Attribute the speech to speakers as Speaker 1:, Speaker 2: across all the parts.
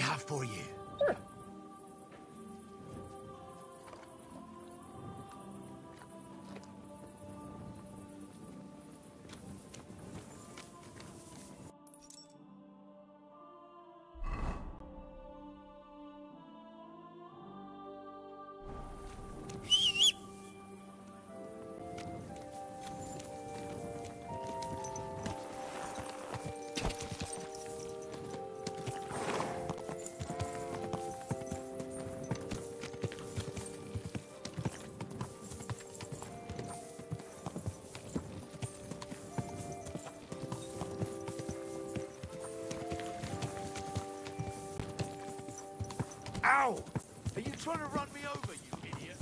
Speaker 1: have for you? Ow! Are you trying to run me over, you idiot?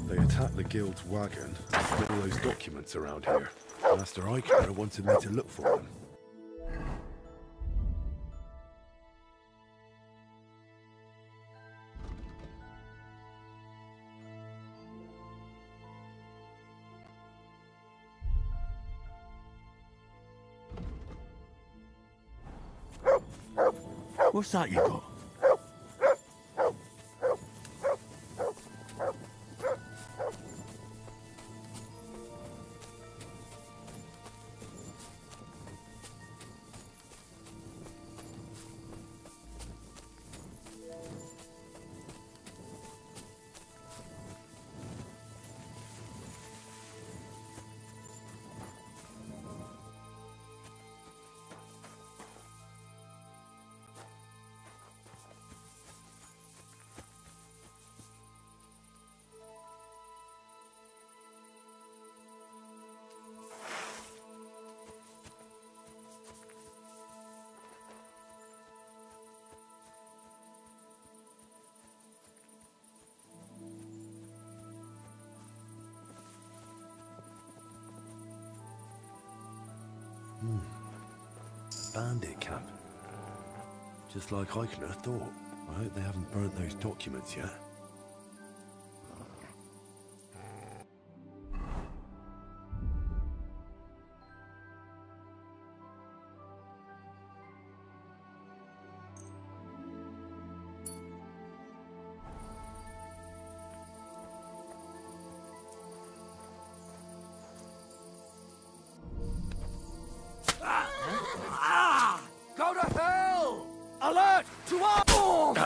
Speaker 2: They attacked the guild's wagon and stole all those documents around here. Master Ii wanted me to look for them.
Speaker 1: What's that you got?
Speaker 2: Bandit camp. Just like Eichner thought. I hope they haven't burnt those documents yet.
Speaker 1: Go to hell! Alert! To all!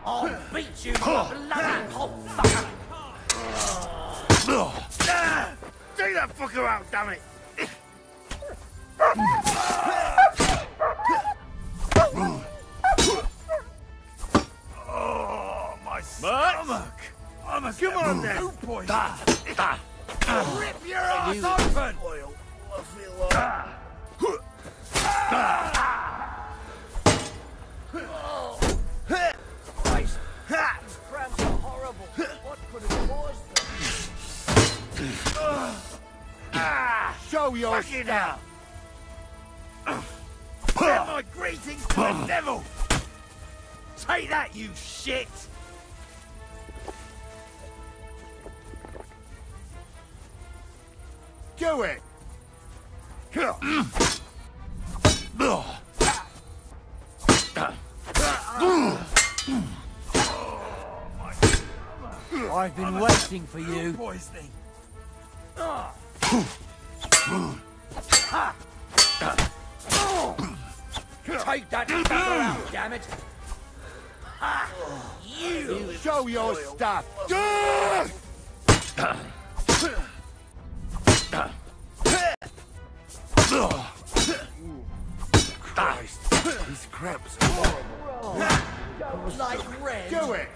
Speaker 1: I'll beat you, you bloody cold fucker! Take that fucker out, damn it! Oh, my stomach! Come on then! Rip your ass open! I feel like... Show your stuff! Send my greetings to the devil! Take that, you shit! Do it!
Speaker 3: I've been waiting for you.
Speaker 1: Poisoning. Take that fucker out, damn it! You show your stuff!
Speaker 2: Christ, these crabs are horrible.
Speaker 3: Like red.
Speaker 1: Do it!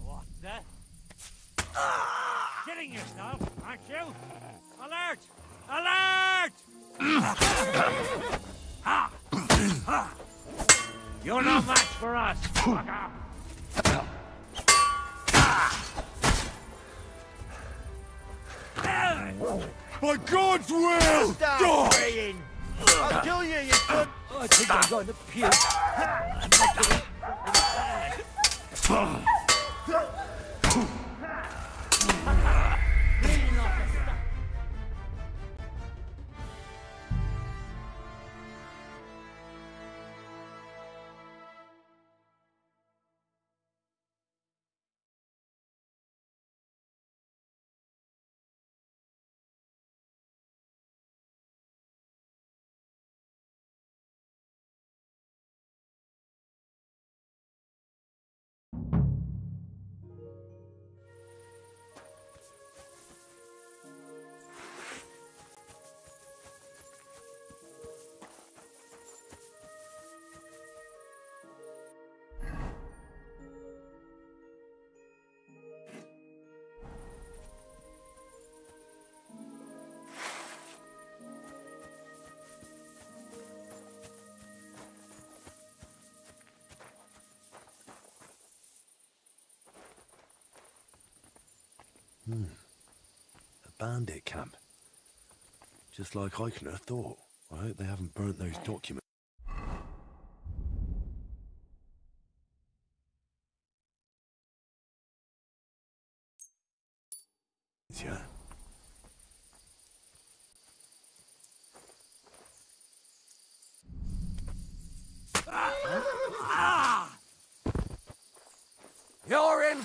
Speaker 3: What the? Killing yourself, aren't you? Alert! Alert! You're no match for us, fucker!
Speaker 1: By God's will!
Speaker 3: Stop praying! I'll kill you, you cunt! I think I'm going to puke.
Speaker 2: A bandit camp. Just like I could have thought. I hope they haven't burnt those documents. Yeah.
Speaker 1: You're in.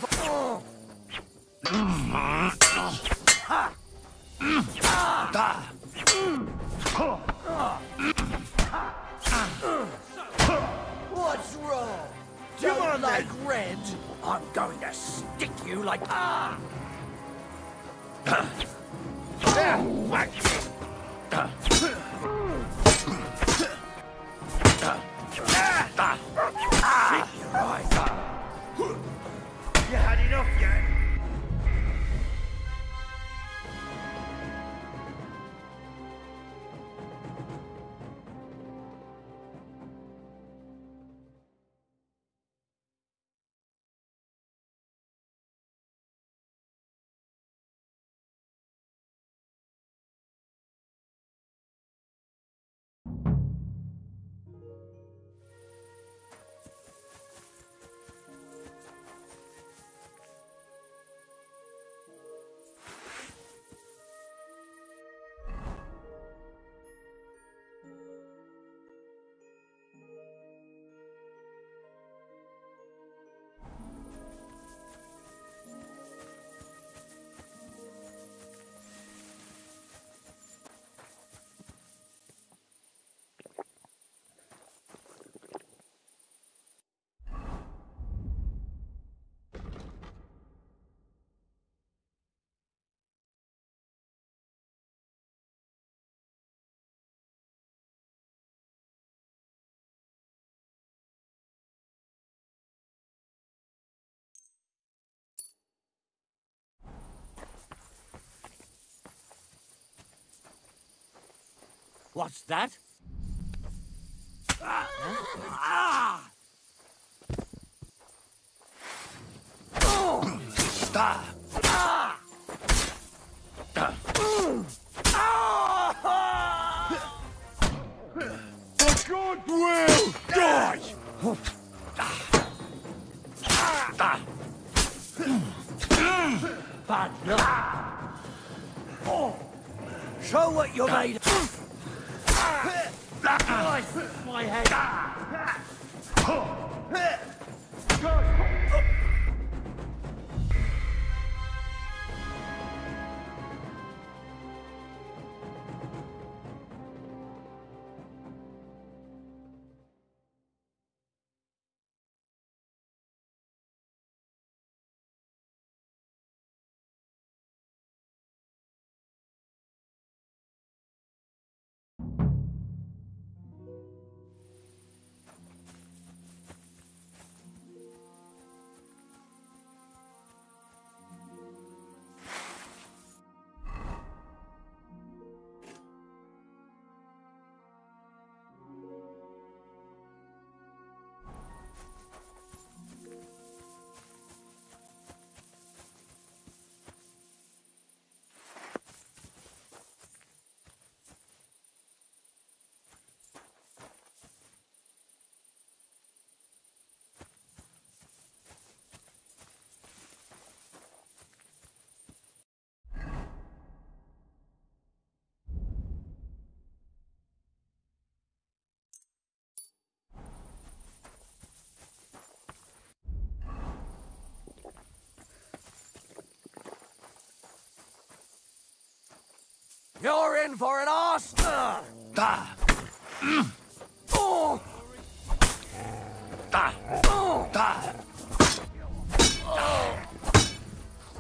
Speaker 3: What's wrong? Don't like red? I'm going to stick you like... You had enough yet?
Speaker 1: What's that?
Speaker 3: The god will die!
Speaker 1: Bad luck. Show what you're made of. Nice, my head. You're in for an arse.
Speaker 3: Da. Da. Da.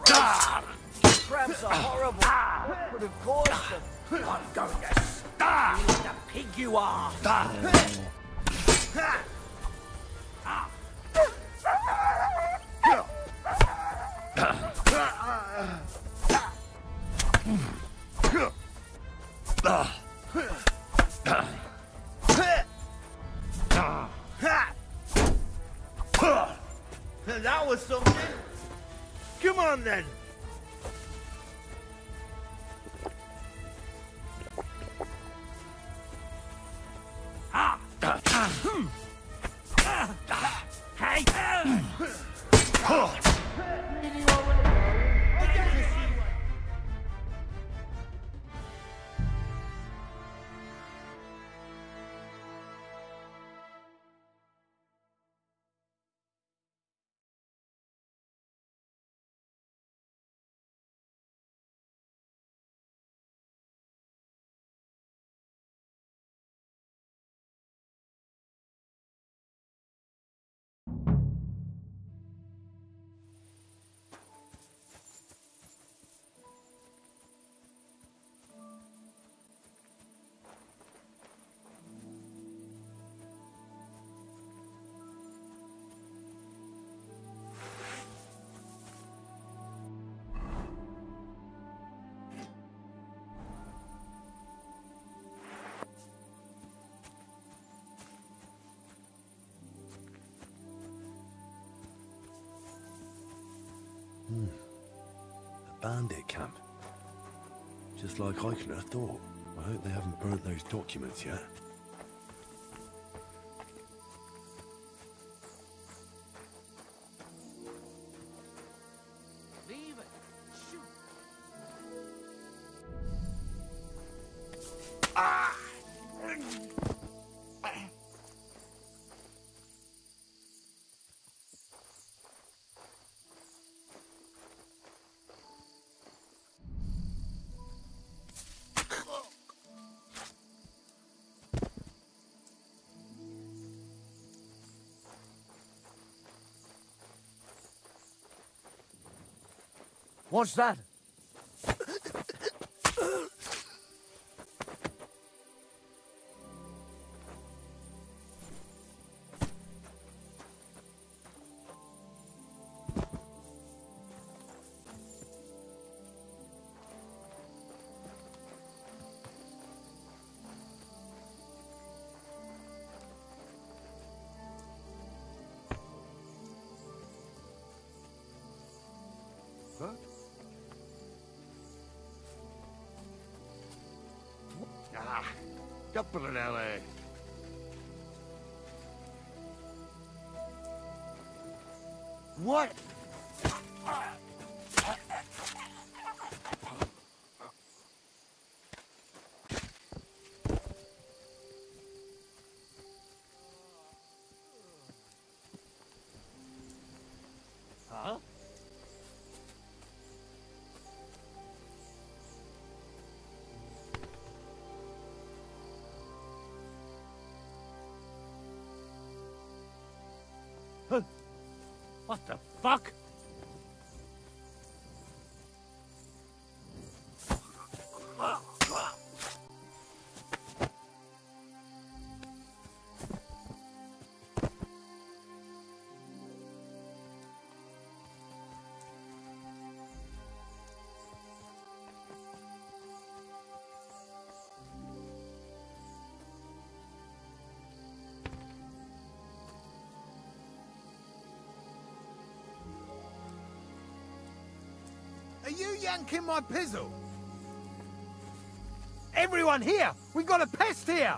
Speaker 3: Da.
Speaker 1: Cramps are horrible. What could have caused them?
Speaker 3: I'm going to starve.
Speaker 1: You like the pig you are.
Speaker 3: Da. That was something. Come on then.
Speaker 1: Hey!
Speaker 2: bandit camp. Just like I could have thought. I hope they haven't burnt those documents yet.
Speaker 3: Leave it. Shoot. Ah! What's that?
Speaker 1: Huh? Ah, cappellele.
Speaker 3: What?
Speaker 1: Huh? What the fuck?
Speaker 4: Are you yanking my pizzle? Everyone here! We got a pest here!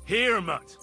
Speaker 1: Here, Mutt.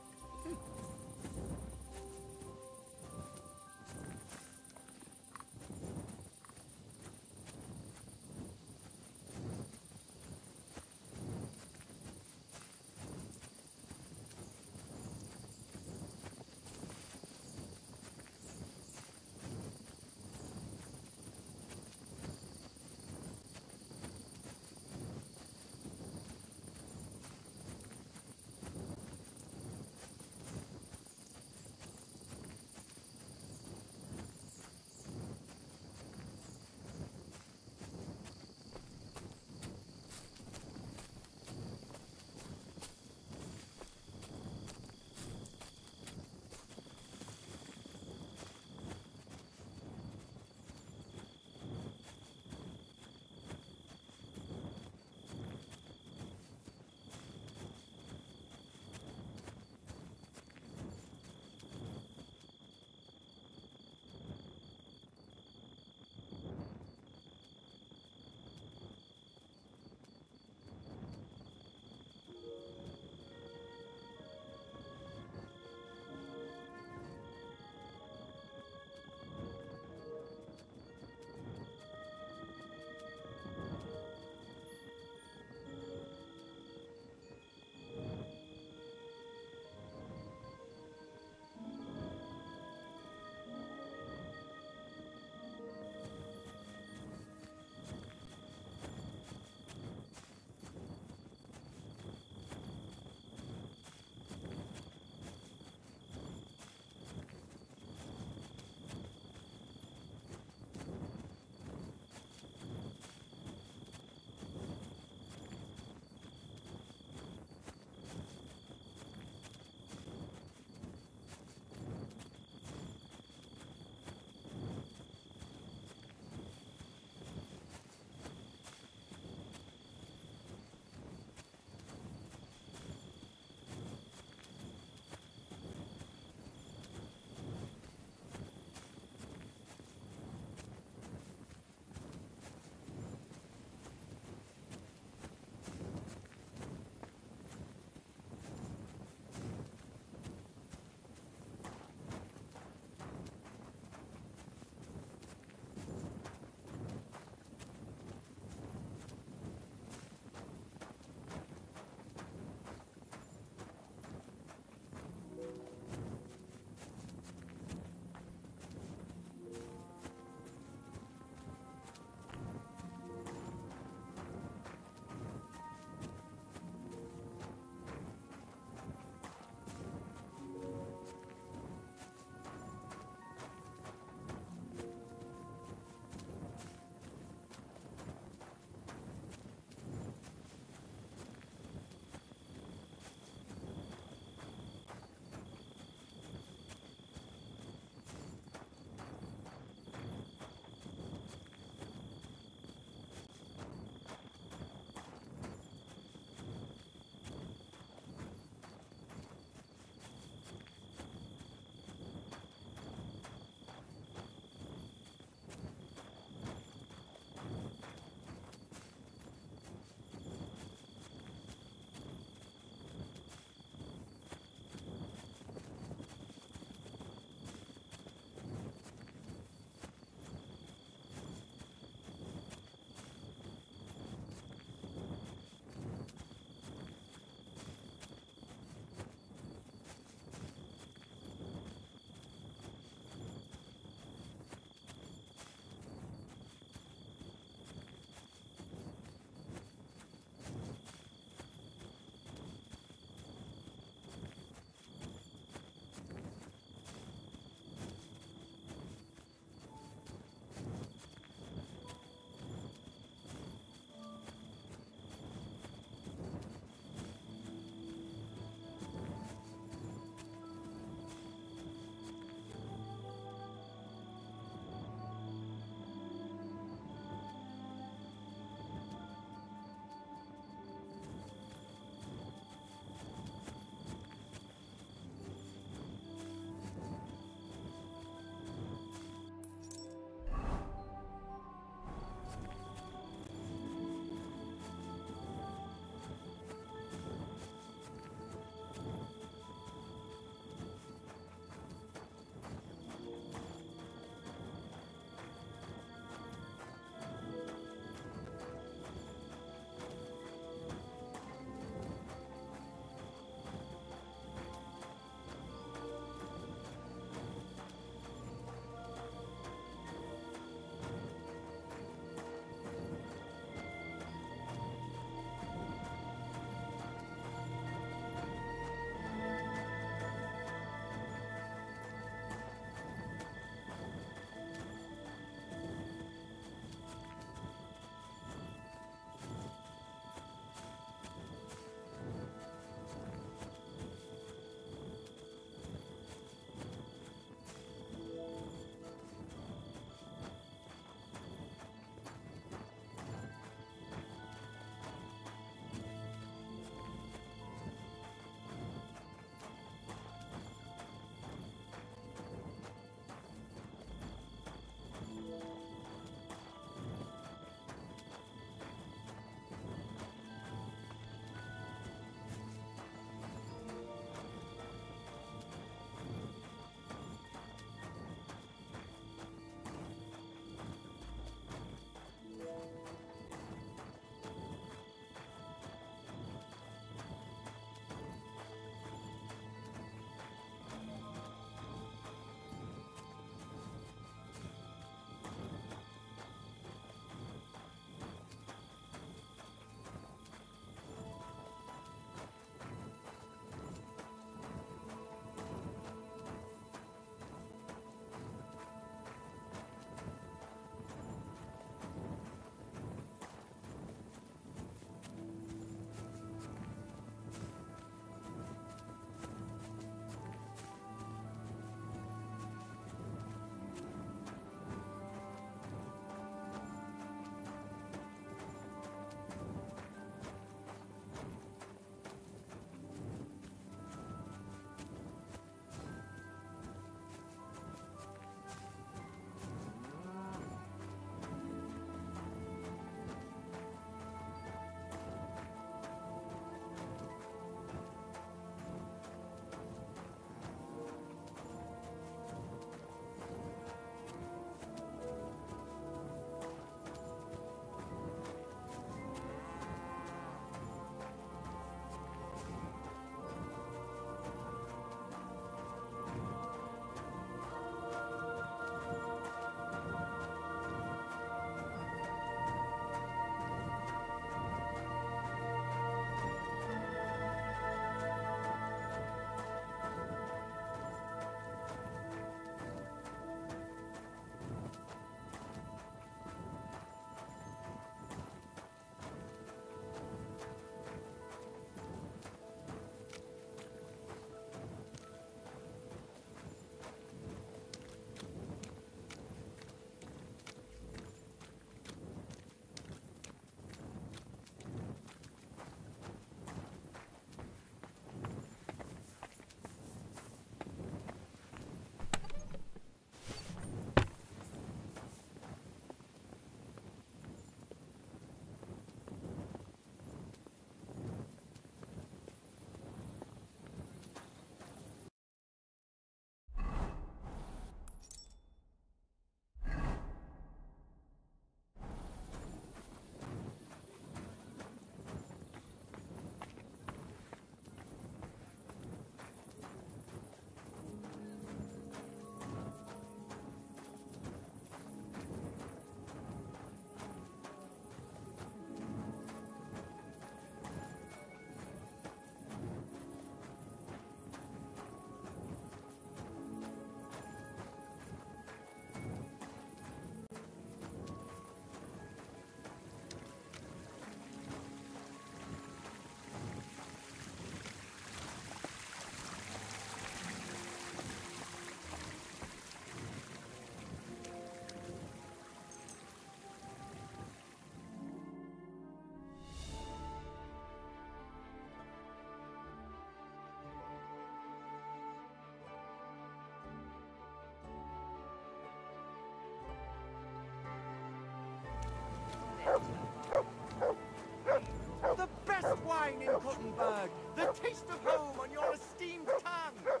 Speaker 3: wine in Guttenberg. The taste of home on your esteemed tongue.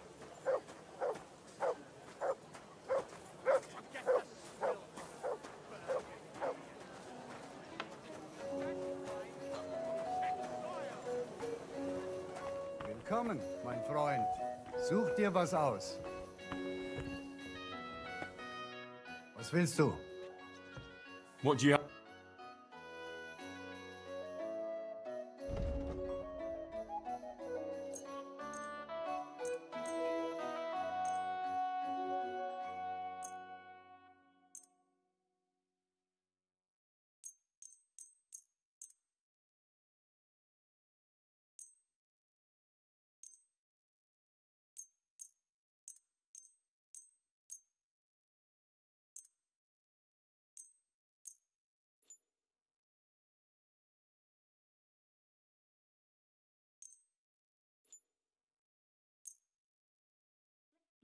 Speaker 5: Willkommen, mein Freund. Such dir was aus. Was willst du?
Speaker 1: What do you have?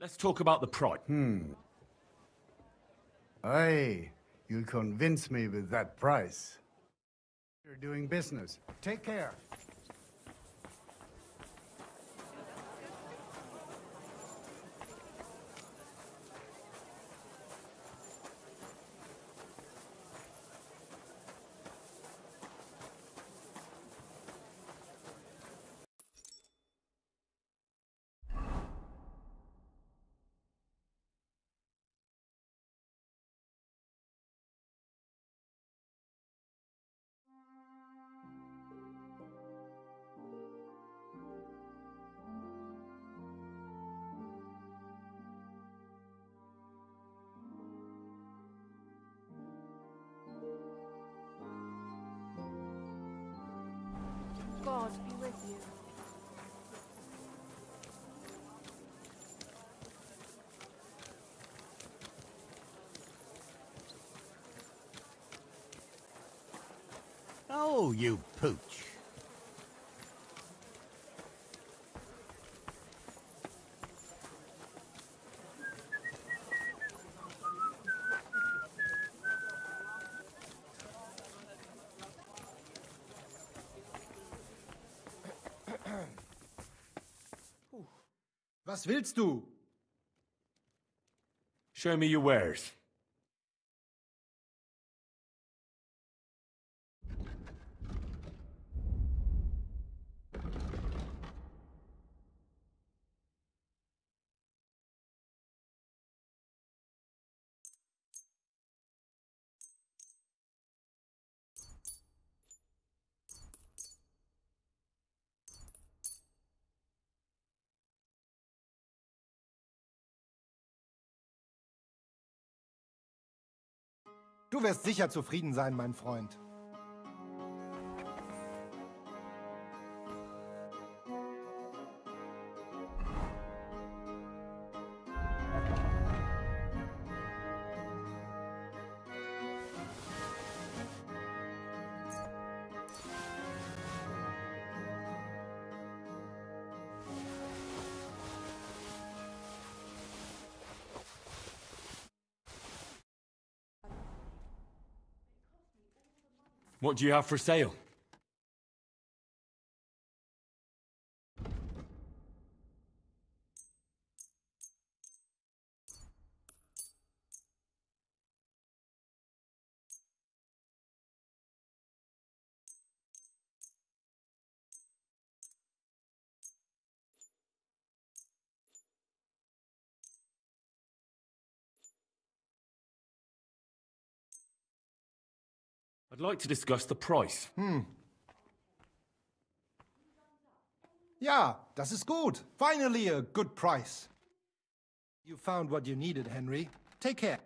Speaker 1: Let's talk about the price.
Speaker 5: Hey, you'll convince me with that price. You're doing business. Take care.
Speaker 6: God be with you.
Speaker 7: Oh, you pooch.
Speaker 4: Was willst du?
Speaker 1: Show me your wares.
Speaker 4: Du wirst sicher zufrieden sein, mein Freund.
Speaker 1: What do you have for sale? I'd like to discuss the price.
Speaker 4: Ja, das ist gut. Finally a good price. You found what you needed, Henry. Take care.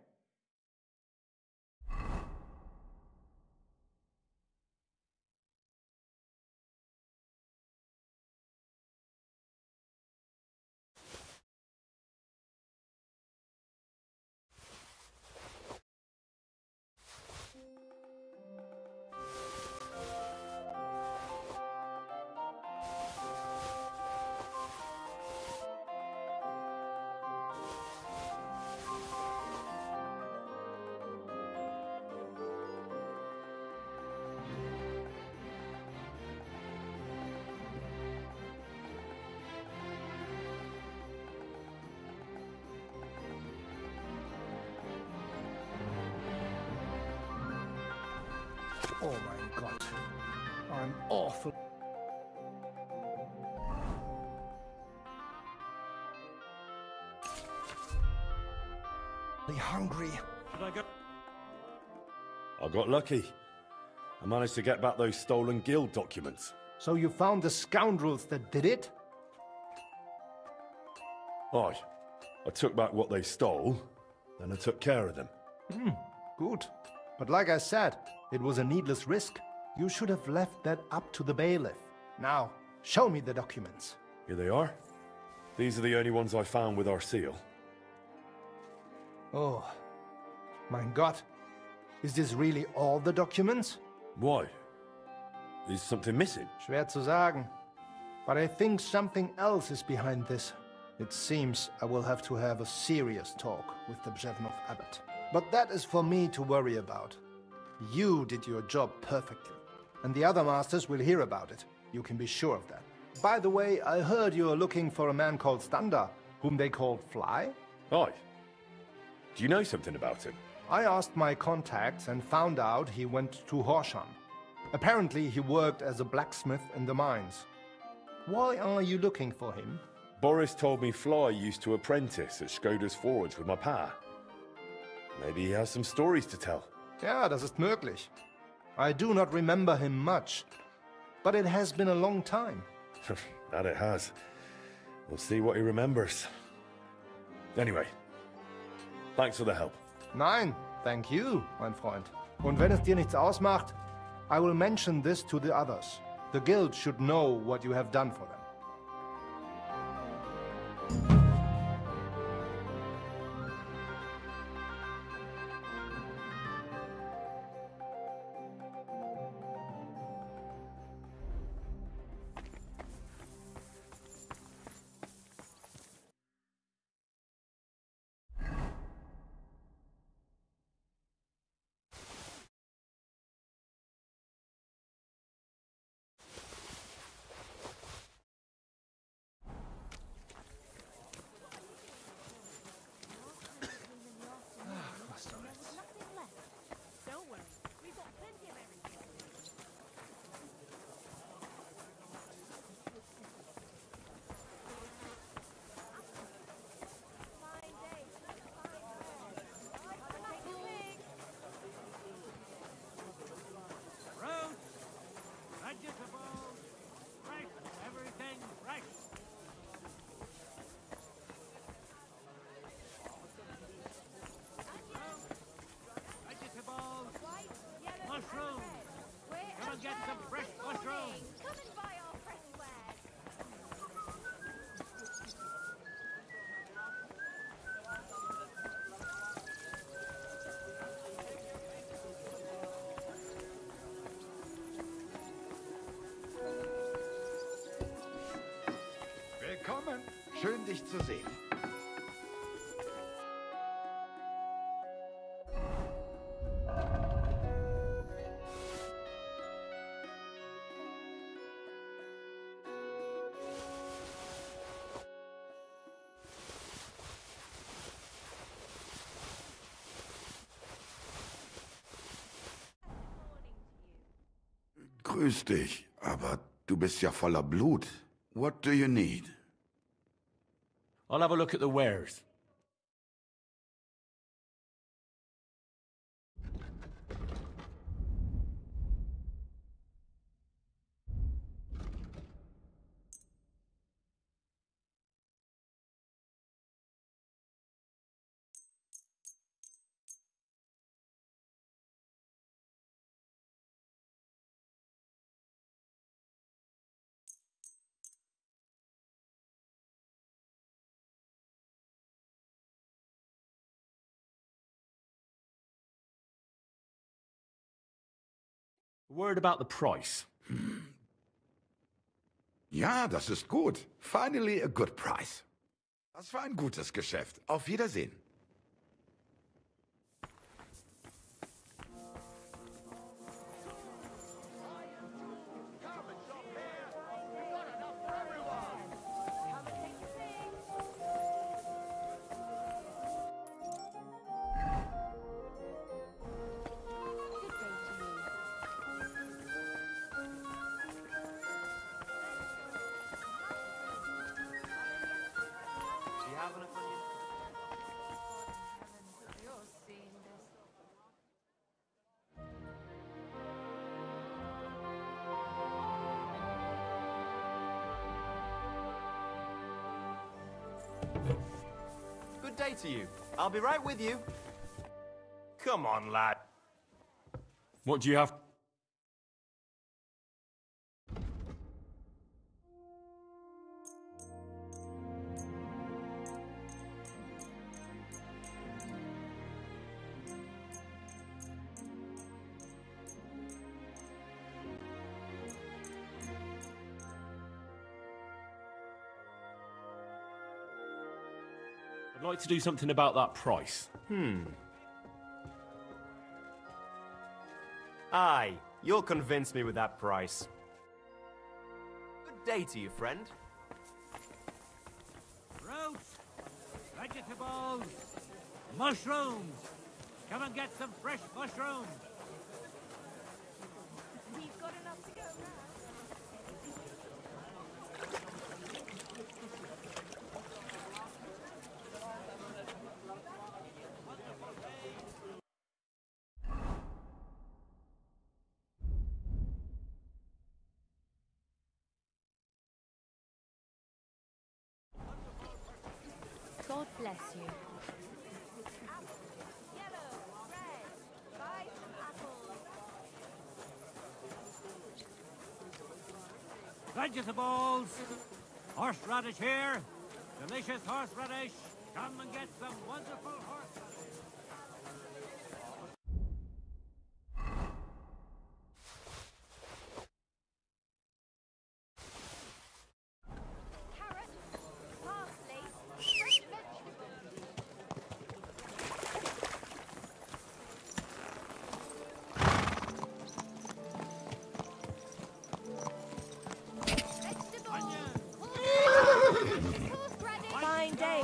Speaker 4: Oh my God. I'm awful. Hungry.
Speaker 1: Should I go?
Speaker 2: I got lucky. I managed to get back those stolen guild documents.
Speaker 4: So you found the scoundrels that did it?
Speaker 2: Aye. I took back what they stole, then I took care of them.
Speaker 4: Good. But like I said, it was a needless risk. You should have left that up to the bailiff. Now, show me the documents.
Speaker 2: Here they are. These are the only ones I found with our seal.
Speaker 4: Oh, mein Gott. Is this really all the documents?
Speaker 2: Why? Is something missing?
Speaker 4: Schwer zu sagen. But I think something else is behind this. It seems I will have to have a serious talk with the Bzhevnov abbot. But that is for me to worry about. You did your job perfectly. And the other masters will hear about it. You can be sure of that. By the way, I heard you are looking for a man called Standa, whom they called Fly?
Speaker 2: Aye. Do you know something about him?
Speaker 4: I asked my contacts and found out he went to Horsham. Apparently he worked as a blacksmith in the mines. Why are you looking for him?
Speaker 2: Boris told me Fly used to apprentice at Skoda's Forge with my pa. Maybe he has some stories to tell.
Speaker 4: Ja, das ist möglich. I do not remember him much, but it has been a long time.
Speaker 2: That it has. We'll see what he remembers. Anyway, thanks for the help.
Speaker 4: Nein, thank you, mein Freund. Und wenn es dir nichts ausmacht, I will mention this to the others. The guild should know what you have done for them.
Speaker 6: Don't worry, we've got plenty of everything. Fine day, fine day.
Speaker 1: Road! Vegetables! Fresh! Everything fresh! Vegetables! Mushrooms! Come and get some fresh mushrooms!
Speaker 6: Come and buy our fresh wares.
Speaker 3: Willkommen. Schön, dich zu sehen.
Speaker 7: Grüß dich, aber du bist ja voller Blut. What do you need?
Speaker 1: I'll have a look at the wares. Word about the price.
Speaker 7: Ja, das ist gut. Finally a good price. Das war ein gutes Geschäft. Auf Wiedersehen.
Speaker 8: Good day to you. I'll be right with you.
Speaker 9: Come on, lad.
Speaker 1: What do you have? I'd like to do something about that price.
Speaker 8: Aye, you'll convince me with that price. Good day to you, friend.
Speaker 3: Fruits, vegetables, mushrooms. Come and get some fresh mushrooms.
Speaker 6: We've got enough to go round. God bless you.
Speaker 3: Vegetables, horseradish here, delicious horseradish. Come and get some wonderful horseradish.
Speaker 6: Carrot, parsley, fresh vegetables. Fine day.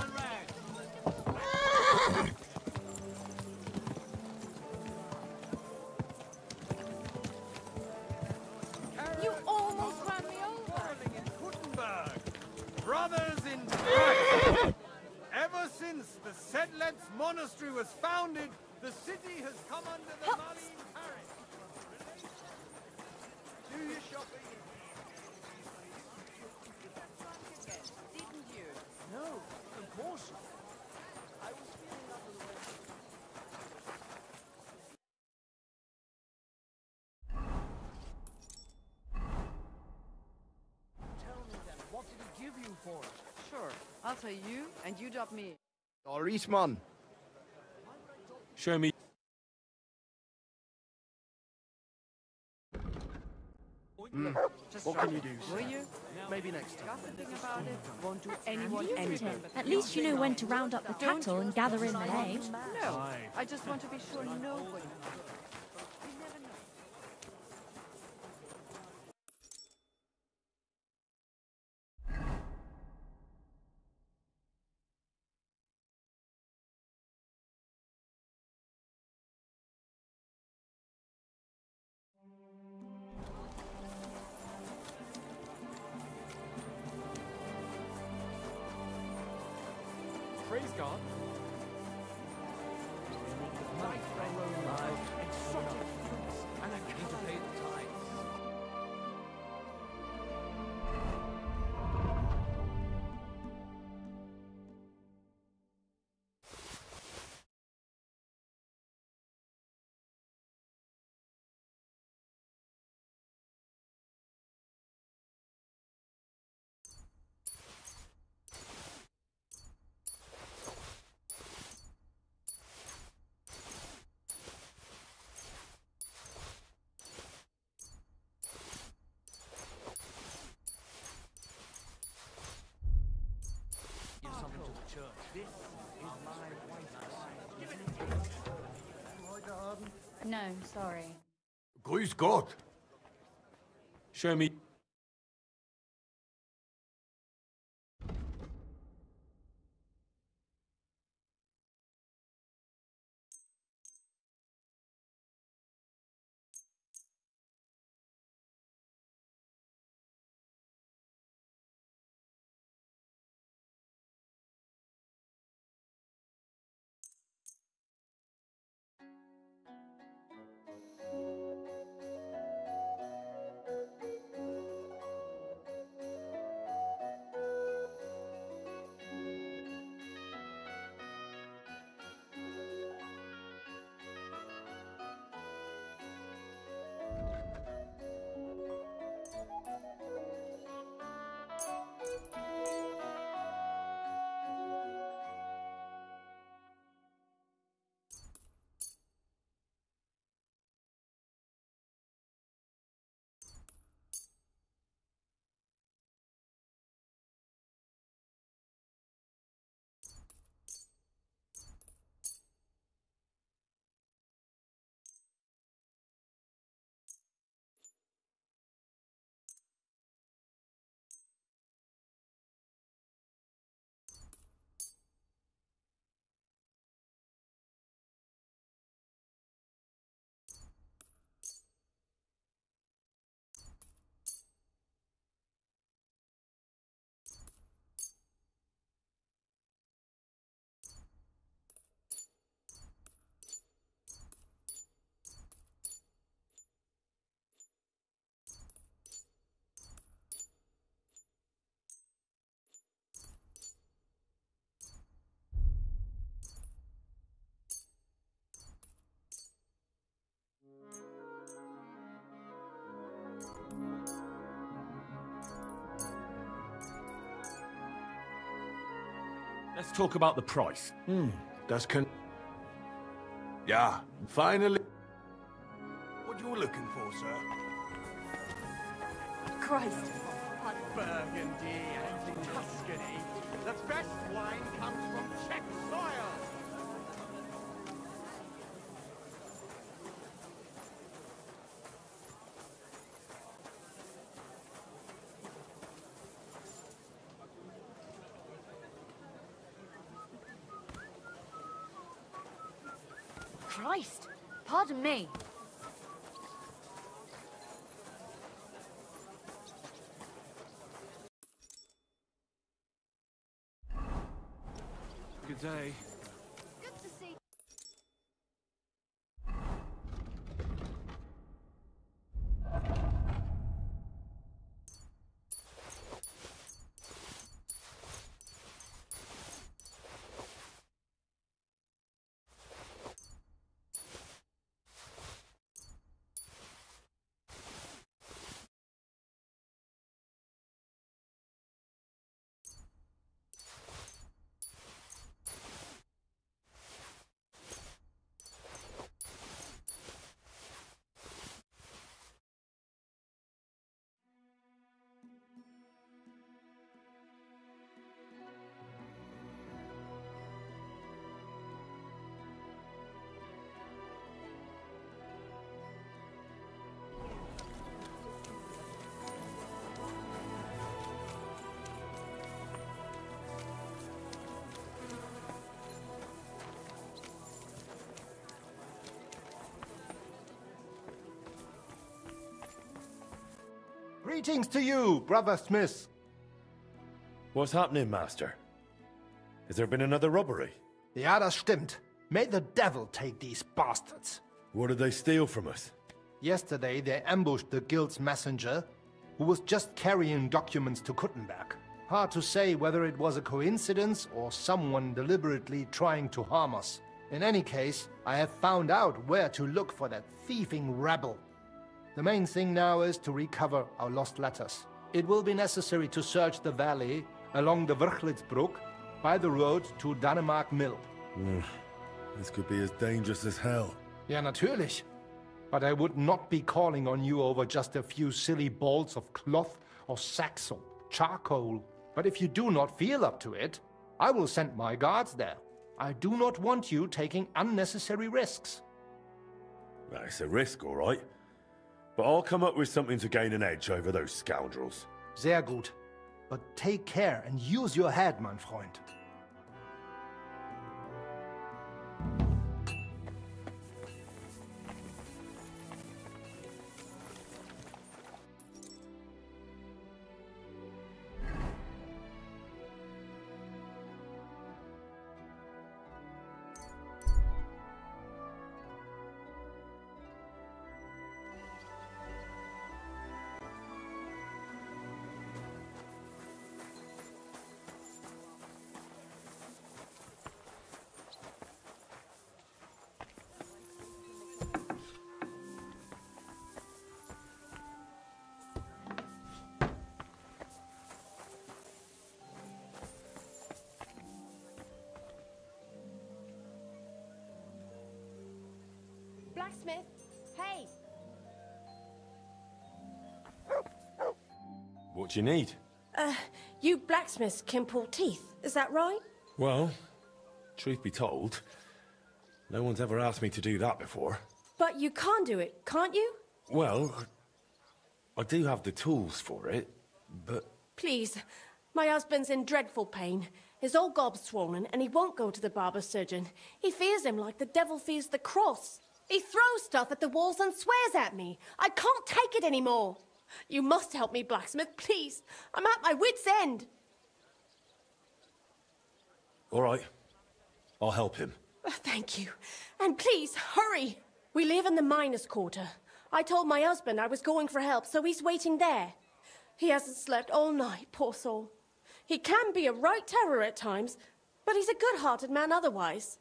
Speaker 6: You almost ran me over.
Speaker 1: Brothers in Christ! Ever since the Sedlets Monastery was founded, the city has come under the Marine parish. Do your shopping.
Speaker 3: Didn't you? No, of course not. I was feeling under the weather. Tell me then, what did he give you for it?
Speaker 10: Sure, I'll tell you, and you drop me.
Speaker 4: Doris, man.
Speaker 1: Show me.
Speaker 10: Just
Speaker 4: What
Speaker 10: try
Speaker 4: can you
Speaker 10: it.
Speaker 4: do,
Speaker 10: Will
Speaker 4: sir?
Speaker 10: you?
Speaker 4: Maybe next time.
Speaker 10: Gossiping about it won't do anyone anything.
Speaker 11: At least you know when to round up the cattle and gather in the hay.
Speaker 10: No, I just want to be sure nobody. You never know.
Speaker 1: Praise God.
Speaker 3: Exotic fruits, and I'm going to pay the tithes. Give something to the church. This is my wife's.
Speaker 11: No, sorry.
Speaker 7: Grüß Gott.
Speaker 1: Show me.
Speaker 2: Let's talk about the price.
Speaker 7: Das kann... Ja, finally...
Speaker 1: What you looking for, sir?
Speaker 10: Christ.
Speaker 1: Burgundy and Tuscany. The best wine comes from Czech soil.
Speaker 6: Christ! Pardon me.
Speaker 1: Good day.
Speaker 6: Good to see.
Speaker 4: Greetings to you, Brother Smith.
Speaker 2: What's happening, Master? Has there been another robbery?
Speaker 4: Ja, das stimmt. May the devil take these bastards.
Speaker 2: What did they steal from us?
Speaker 4: Yesterday, they ambushed the guild's messenger, who was just carrying documents to Kuttenberg. Hard to say whether it was a coincidence or someone deliberately trying to harm us. In any case, I have found out where to look for that thieving rebel. The main thing now is to recover our lost letters. It will be necessary to search the valley along the Vrchlitzbrook by the road to Danemark Mill.
Speaker 2: This could be as dangerous as hell.
Speaker 4: Ja, natürlich. But I would not be calling on you over just a few silly balls of cloth or sacks or charcoal. But if you do not feel up to it, I will send my guards there. I do not want you taking unnecessary risks.
Speaker 2: Well, it's a risk, all right. But I'll come up with something to gain an edge over those scoundrels.
Speaker 4: Sehr gut. But take care and use your head, mein Freund.
Speaker 6: Blacksmith, hey!
Speaker 2: What do you need?
Speaker 12: You blacksmiths can pull teeth, is that right?
Speaker 2: Well, truth be told, no one's ever asked me to do that before.
Speaker 12: But you can do it, can't you?
Speaker 2: Well, I do have the tools for it, but...
Speaker 12: Please, my husband's in dreadful pain. His old gob's swollen, and he won't go to the barber surgeon. He fears him like the devil fears the cross. He throws stuff at the walls and swears at me. I can't take it anymore. You must help me, blacksmith, please. I'm at my wit's end.
Speaker 2: All right. I'll help him.
Speaker 12: Thank you. And please, hurry. We live in the miners' quarter. I told my husband I was going for help, so he's waiting there. He hasn't slept all night, poor soul. He can be a right terror at times, but he's a good-hearted man otherwise.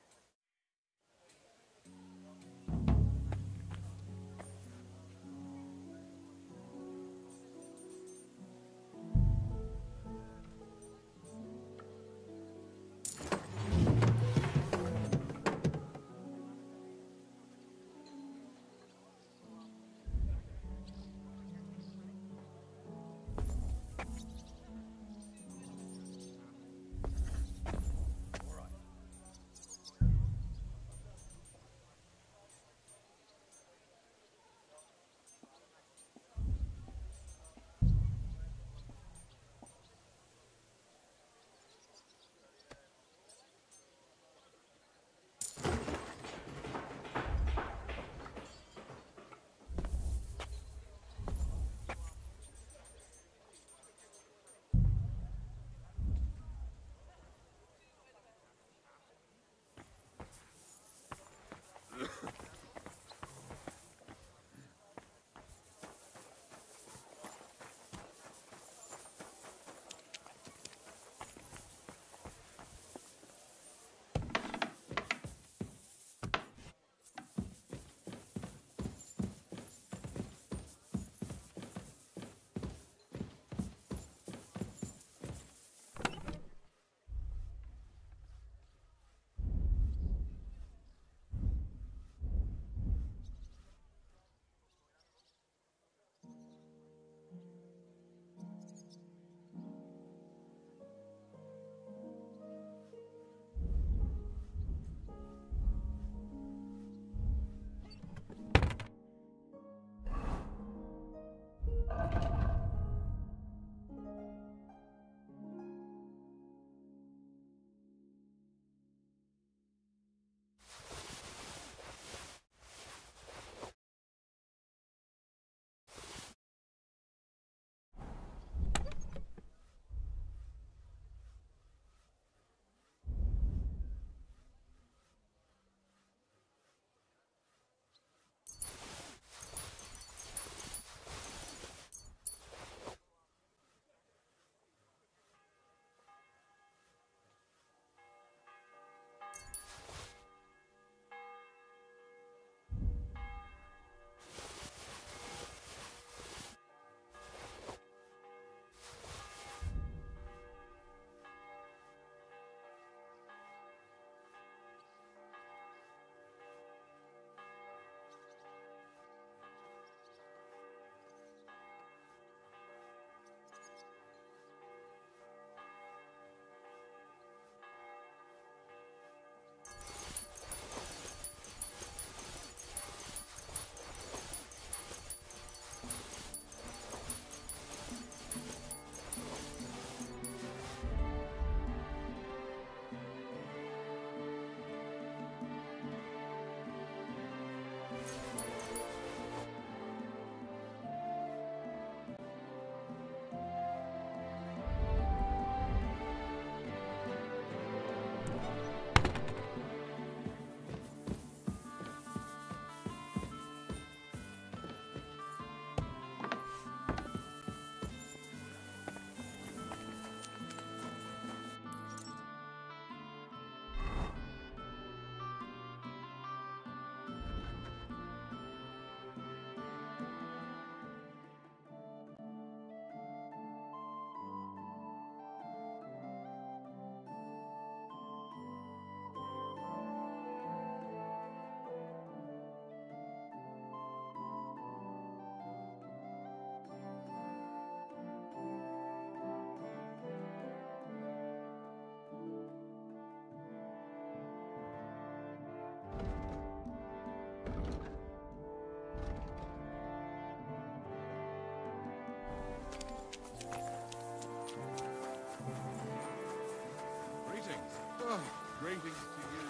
Speaker 1: Greetings to you.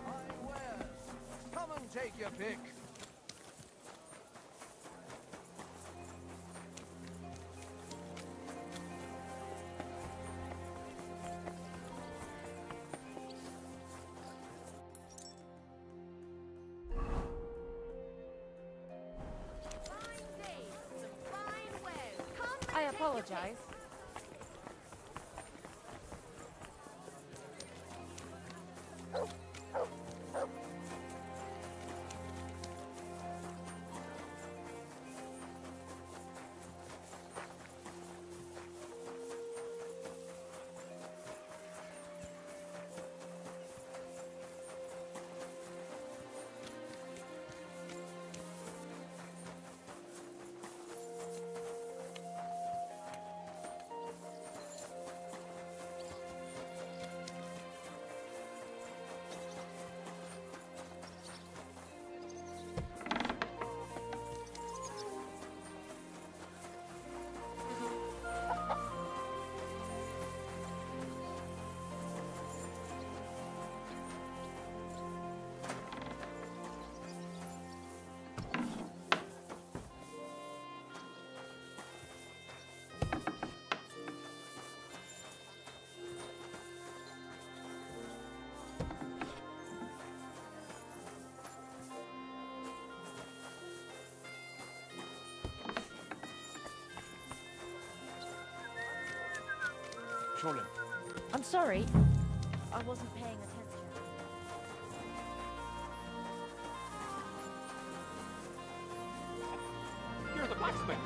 Speaker 3: Fine wares. Come and take your pick.
Speaker 6: I apologize.
Speaker 11: I'm sorry. I wasn't paying attention.
Speaker 9: You're the blacksmith.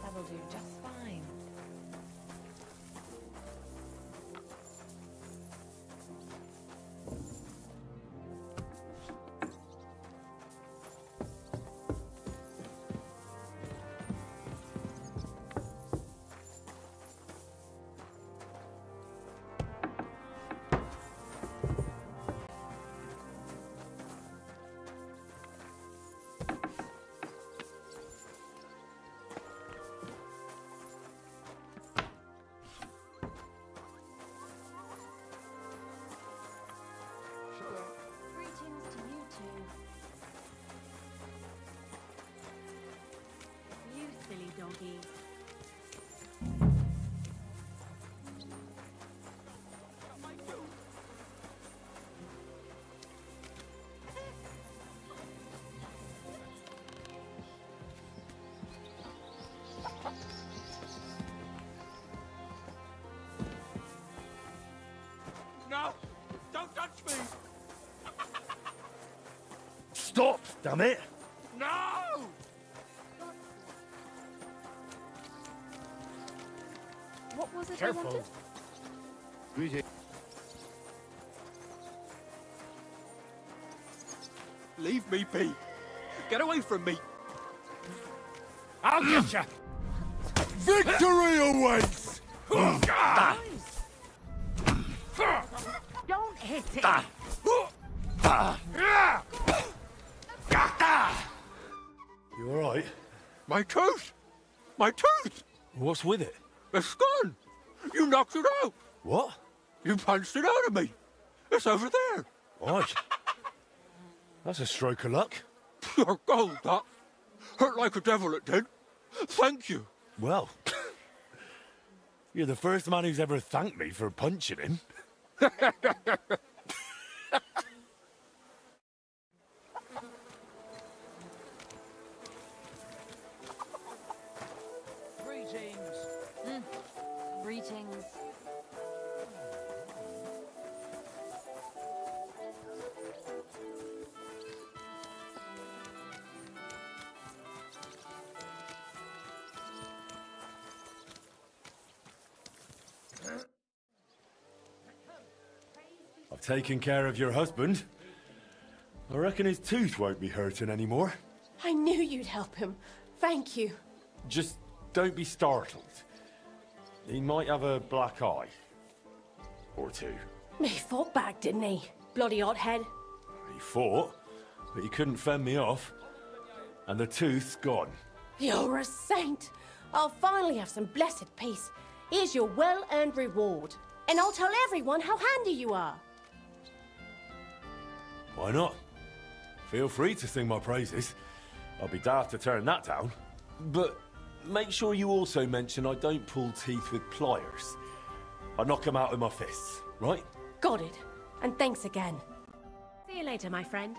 Speaker 10: That'll do just fine.
Speaker 6: Greetings to you too. You silly doggy.
Speaker 9: No! Don't touch me!
Speaker 2: Stop, damn it!
Speaker 9: No!
Speaker 10: What was it I
Speaker 2: Careful.
Speaker 10: wanted?
Speaker 5: Greetings.
Speaker 9: Leave me be! Get away from me!
Speaker 2: I'll get you!
Speaker 7: Victory awaits!
Speaker 6: Don't hit it!
Speaker 2: You alright?
Speaker 9: My tooth! My tooth!
Speaker 2: What's with it?
Speaker 9: It's gone! You knocked it out!
Speaker 2: What?
Speaker 9: You punched it out of me! It's over there!
Speaker 2: Right. That's a stroke of luck.
Speaker 9: Pure gold, that! Hurt like a devil it did! Thank you!
Speaker 2: Well, you're the first man who's ever thanked me for punching him.
Speaker 3: Greetings.
Speaker 6: Greetings.
Speaker 2: I've taken care of your husband. I reckon his tooth won't be hurting anymore.
Speaker 12: I knew you'd help him. Thank you.
Speaker 2: Just don't be startled. He might have a black eye. Or two.
Speaker 12: He fought back, didn't he? Bloody hothead.
Speaker 2: He fought, but he couldn't fend me off. And the tooth's gone.
Speaker 12: You're a saint. I'll finally have some blessed peace. Here's your well-earned reward. And I'll tell everyone how handy you are.
Speaker 2: Why not? Feel free to sing my praises. I'll be daft to turn that down. But make sure you also mention I don't pull teeth with pliers. I knock them out with my fists, right?
Speaker 12: Got it. And thanks again.
Speaker 11: See you later, my friend.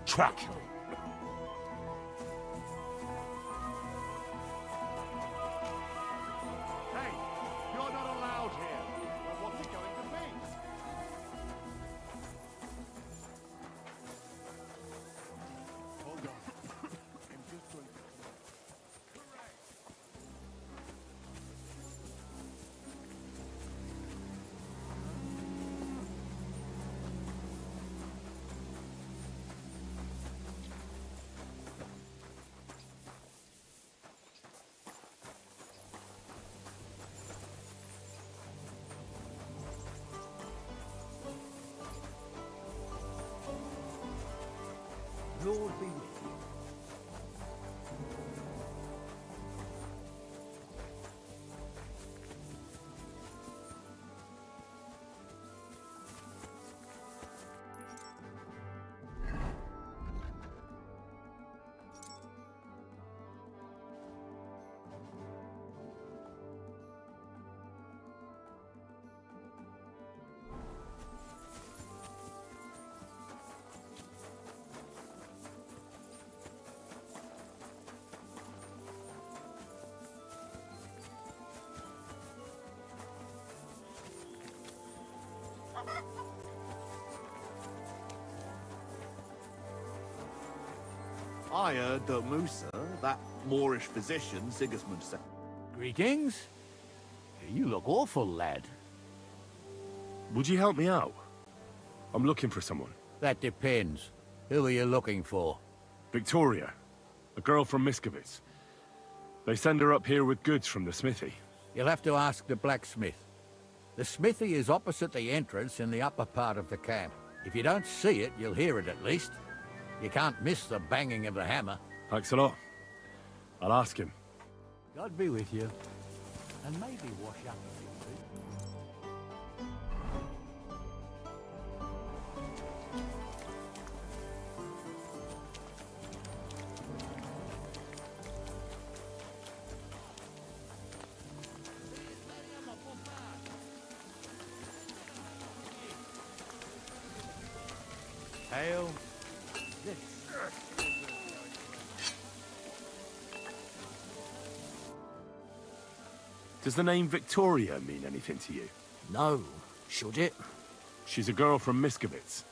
Speaker 2: Track!
Speaker 1: Hey, you're not allowed here. Well, what's it going to be? Hold on. I'm just going to...
Speaker 3: Lord be with you.
Speaker 1: I heard that Musa, that Moorish physician Sigismund said.
Speaker 3: Greetings. You look awful, lad.
Speaker 2: Would you help me out? I'm looking for someone.
Speaker 3: That depends. Who are you looking for?
Speaker 2: Victoria, a girl from Miskovitz. They send her up here with goods from the smithy.
Speaker 3: You'll have to ask the blacksmith. The smithy is opposite the entrance in the upper part of the camp. If you don't see it, you'll hear it at least. You can't miss the banging of the hammer.
Speaker 2: Thanks a lot. I'll ask him.
Speaker 3: God be with you. And maybe wash up a bit too.
Speaker 1: Hail.
Speaker 2: Does the name Victoria mean anything to you?
Speaker 13: No. Should it?
Speaker 2: She's a girl from Miskovitz.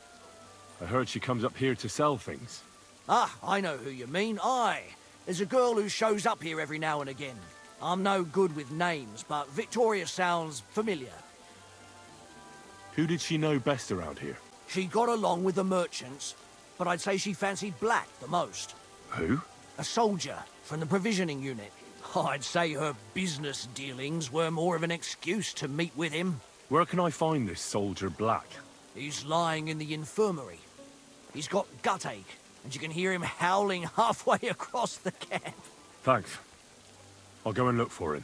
Speaker 2: I heard she comes up here to sell things.
Speaker 13: Ah, I know who you mean. Aye. There's a girl who shows up here every now and again. I'm no good with names, but Victoria sounds familiar.
Speaker 2: Who did she know best around here?
Speaker 13: She got along with the merchants, but I'd say she fancied Black the most.
Speaker 2: Who?
Speaker 13: A soldier from the provisioning unit. I'd say her business dealings were more of an excuse to meet with him.
Speaker 2: Where can I find this soldier Black?
Speaker 13: He's lying in the infirmary. He's got gut ache, and you can hear him howling halfway across the camp.
Speaker 2: Thanks. I'll go and look for him.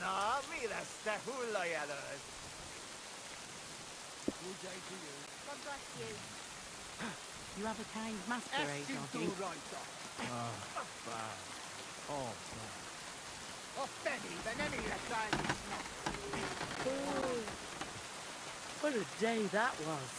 Speaker 1: No, mira esta hula jävlar.
Speaker 6: God bless you. You have a kind masquerade, don't you? What a day that was.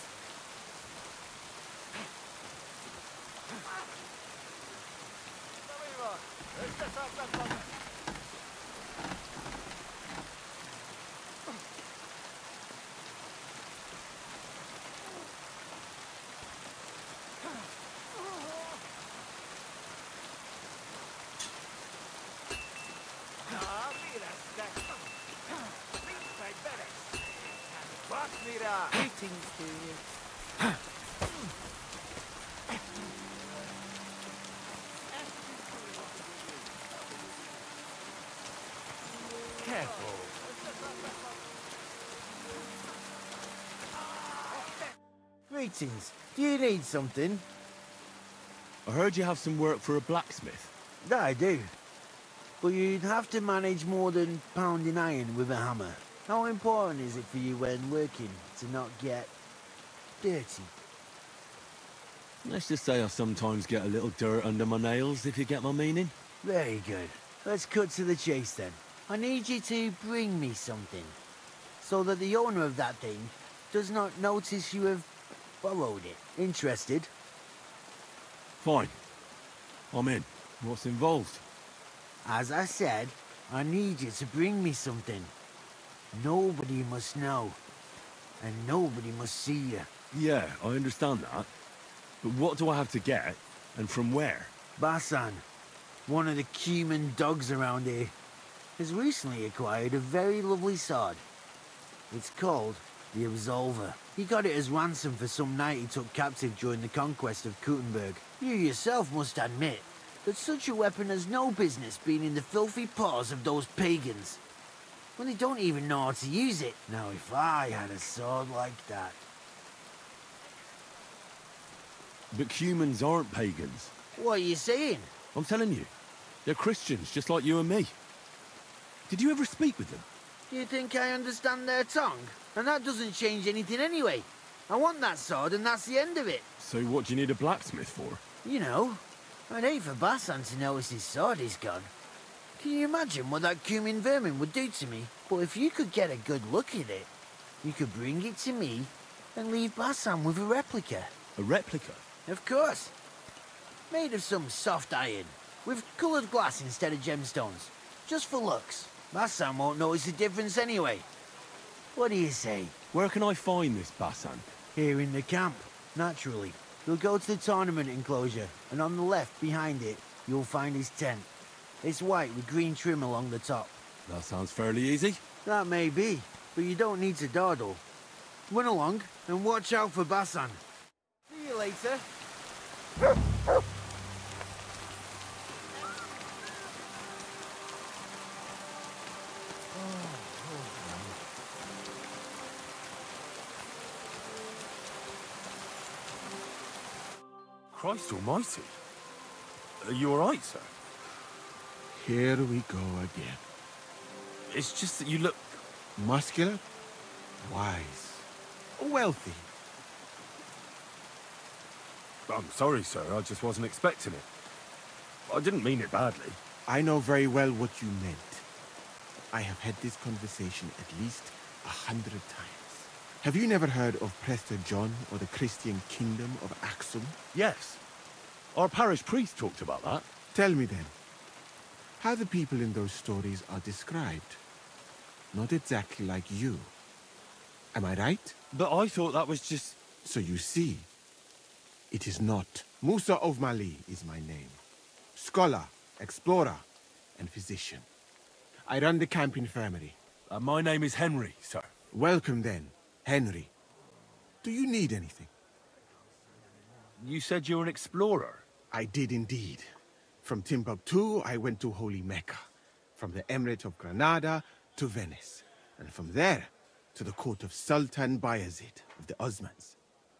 Speaker 6: Greetings to you.
Speaker 1: Careful.
Speaker 14: Greetings. Do you need something?
Speaker 2: I heard you have some work for a blacksmith.
Speaker 14: That I do. But you'd have to manage more than pounding iron with a hammer. How important is it for you when working to not get dirty?
Speaker 2: Let's just say I sometimes get a little dirt under my nails, if you get my meaning.
Speaker 14: Very good. Let's cut to the chase then. I need you to bring me something, so that the owner of that thing does not notice you have borrowed it. Interested?
Speaker 2: Fine. I'm in. What's involved?
Speaker 14: As I said, I need you to bring me something. Nobody must know, and nobody must see you.
Speaker 2: Yeah, I understand that. But what do I have to get, and from where?
Speaker 14: Basan, one of the Cuman dogs around here, has recently acquired a very lovely sword. It's called the Absolver. He got it as ransom for some knight he took captive during the conquest of Kuttenberg. You yourself must admit that such a weapon has no business being in the filthy paws of those pagans. When they don't even know how to use it. Now if I had a sword like that...
Speaker 2: But humans aren't pagans.
Speaker 14: What are you saying?
Speaker 2: I'm telling you. They're Christians, just like you and me. Did you ever speak with them?
Speaker 14: Do you think I understand their tongue? And that doesn't change anything anyway. I want that sword and that's the end of it.
Speaker 2: So what do you need a blacksmith for?
Speaker 14: You know, I'd hate for Basan to notice his sword is gone. Can you imagine what that Cuman vermin would do to me? But if you could get a good look at it, you could bring it to me and leave Basan with a replica.
Speaker 2: A replica?
Speaker 14: Of course. Made of some soft iron, with coloured glass instead of gemstones. Just for looks. Basan won't notice the difference anyway. What do you say?
Speaker 2: Where can I find this Basan?
Speaker 14: Here in the camp, naturally. You'll go to the tournament enclosure, and on the left, behind it, you'll find his tent. It's white with green trim along the top.
Speaker 2: That sounds fairly easy.
Speaker 14: That may be, but you don't need to dawdle. Run along, and watch out for Basan. See you later.
Speaker 2: Christ almighty. Are you alright, sir?
Speaker 9: Here we go again.
Speaker 2: It's just that you look...
Speaker 9: Muscular, wise, wealthy.
Speaker 2: I'm sorry, sir. I just wasn't expecting it. I didn't mean it badly.
Speaker 15: I know very well what you meant. I have had this conversation at least 100 times. Have you never heard of Prester John or the Christian Kingdom of Axum?
Speaker 2: Yes. Our parish priest talked about that.
Speaker 15: Tell me then, how the people in those stories are described. Not exactly like you. Am I right?
Speaker 2: But I thought that was just...
Speaker 15: So you see, it is not. Musa of Mali is my name. Scholar, explorer, and physician. I run the camp infirmary.
Speaker 2: My name is Henry, sir.
Speaker 15: Welcome then, Henry. Do you need anything?
Speaker 2: You said you're an explorer?
Speaker 15: I did indeed. From Timbuktu, I went to Holy Mecca. From the Emirate of Granada to Venice. And from there, to the court of Sultan Bayezid of the Osmans.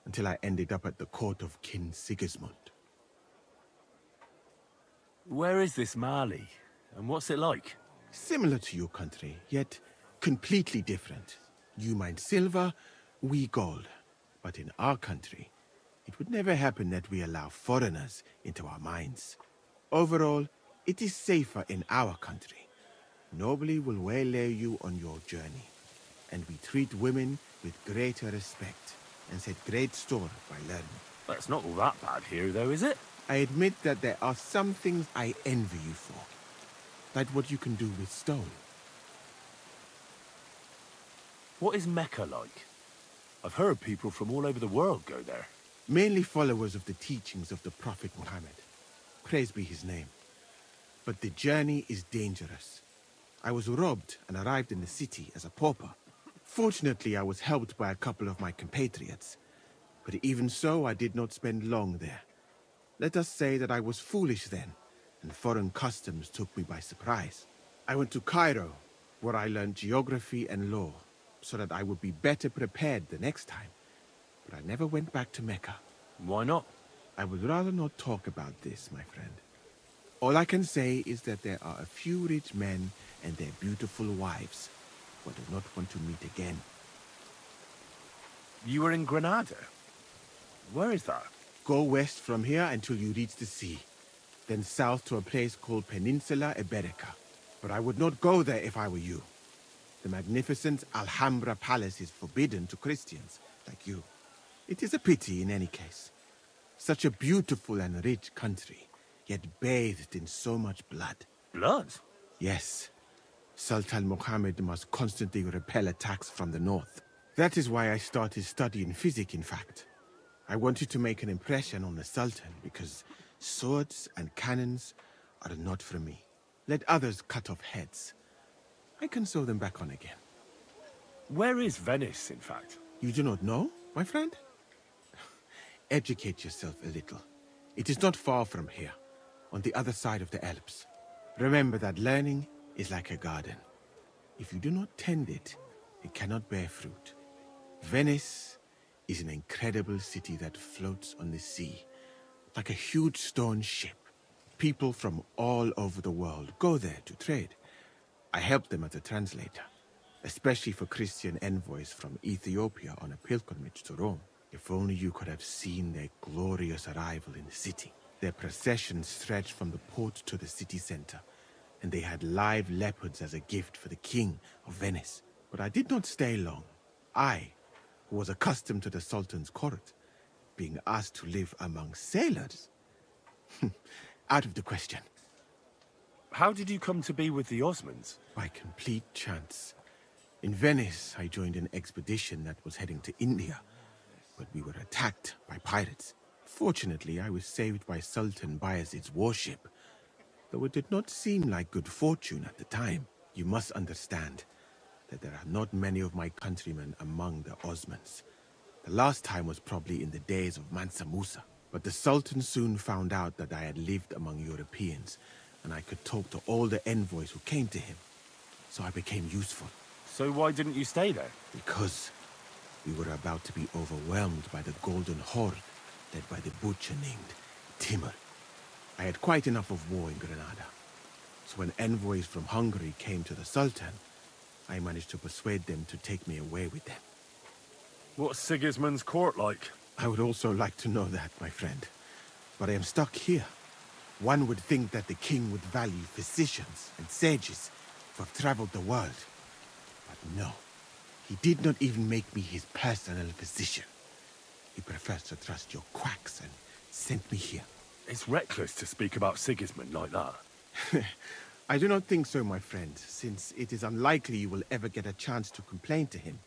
Speaker 15: Until I ended up at the court of King Sigismund.
Speaker 2: Where is this Mali? And what's it like?
Speaker 15: Similar to your country, yet completely different. You mine silver, we gold. But in our country, it would never happen that we allow foreigners into our mines. Overall, it is safer in our country. Nobody will waylay you on your journey. And we treat women with greater respect and set great store by learning.
Speaker 2: That's not all that bad here, though, is it?
Speaker 15: I admit that there are some things I envy you for. Like what you can do with stone.
Speaker 2: What is Mecca like? I've heard people from all over the world go there.
Speaker 15: Mainly followers of the teachings of the Prophet Muhammad. Praise be his name. But the journey is dangerous. I was robbed and arrived in the city as a pauper. Fortunately, I was helped by a couple of my compatriots. But even so, I did not spend long there. Let us say that I was foolish then, and foreign customs took me by surprise. I went to Cairo, where I learned geography and law, so that I would be better prepared the next time. But I never went back to Mecca.
Speaker 2: Why not?
Speaker 15: I would rather not talk about this, my friend. All I can say is that there are a few rich men and their beautiful wives who I do not want to meet again.
Speaker 2: You were in Granada? Where is that?
Speaker 15: Go west from here until you reach the sea. Then south to a place called Peninsula Iberica. But I would not go there if I were you. The magnificent Alhambra Palace is forbidden to Christians like you. It is a pity in any case. Such a beautiful and rich country, yet bathed in so much blood.
Speaker 2: Blood?
Speaker 15: Yes. Sultan Muhammad must constantly repel attacks from the north. That is why I started studying physics, in fact. I wanted to make an impression on the Sultan because swords and cannons are not for me. Let others cut off heads. I can sew them back on again.
Speaker 2: Where is Venice, in fact?
Speaker 15: You do not know, my friend? Educate yourself a little. It is not far from here, on the other side of the Alps. Remember that learning is like a garden. If you do not tend it, it cannot bear fruit. Venice is an incredible city that floats on the sea, like a huge stone ship. People from all over the world go there to trade. I help them as a translator, especially for Christian envoys from Ethiopia on a pilgrimage to Rome. If only you could have seen their glorious arrival in the city. Their procession stretched from the port to the city center, and they had live leopards as a gift for the king of Venice. But I did not stay long. I, who was accustomed to the Sultan's court, being asked to live among sailors? Out of the question.
Speaker 2: How did you come to be with the Osmans?
Speaker 15: By complete chance. In Venice, I joined an expedition that was heading to India, but we were attacked by pirates. Fortunately, I was saved by Sultan Bayezid's warship, though it did not seem like good fortune at the time. You must understand that there are not many of my countrymen among the Osmans. The last time was probably in the days of Mansa Musa, but the Sultan soon found out that I had lived among Europeans, and I could talk to all the envoys who came to him, so I became useful.
Speaker 2: So why didn't you stay there?
Speaker 15: Because we were about to be overwhelmed by the Golden Horde, led by the butcher named Timur. I had quite enough of war in Granada, so when envoys from Hungary came to the Sultan, I managed to persuade them to take me away with them.
Speaker 2: What's Sigismund's court like?
Speaker 15: I would also like to know that, my friend. But I am stuck here. One would think that the king would value physicians and sages who have traveled the world. But no, he did not even make me his personal physician. He prefers to trust your quacks and sent me here.
Speaker 2: It's reckless to speak about Sigismund like that.
Speaker 15: I do not think so, my friend, since it is unlikely you will ever get a chance to complain to him.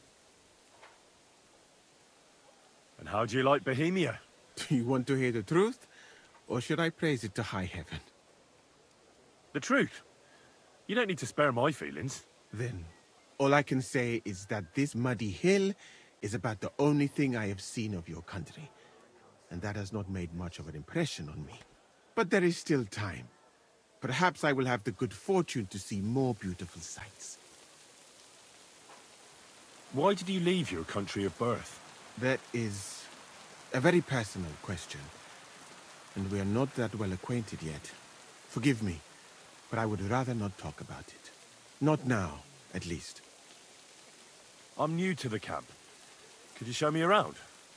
Speaker 2: And how do you like Bohemia?
Speaker 15: Do you want to hear the truth? Or should I praise it to high heaven?
Speaker 2: The truth? You don't need to spare my feelings.
Speaker 15: Then, all I can say is that this muddy hill is about the only thing I have seen of your country. And that has not made much of an impression on me. But there is still time. Perhaps I will have the good fortune to see more beautiful sights.
Speaker 2: Why did you leave your country of birth?
Speaker 15: That is a very personal question. And we are not that well acquainted yet. Forgive me, but I would rather not talk about it. Not now, at least.
Speaker 2: I'm new to the camp. Could you show me around?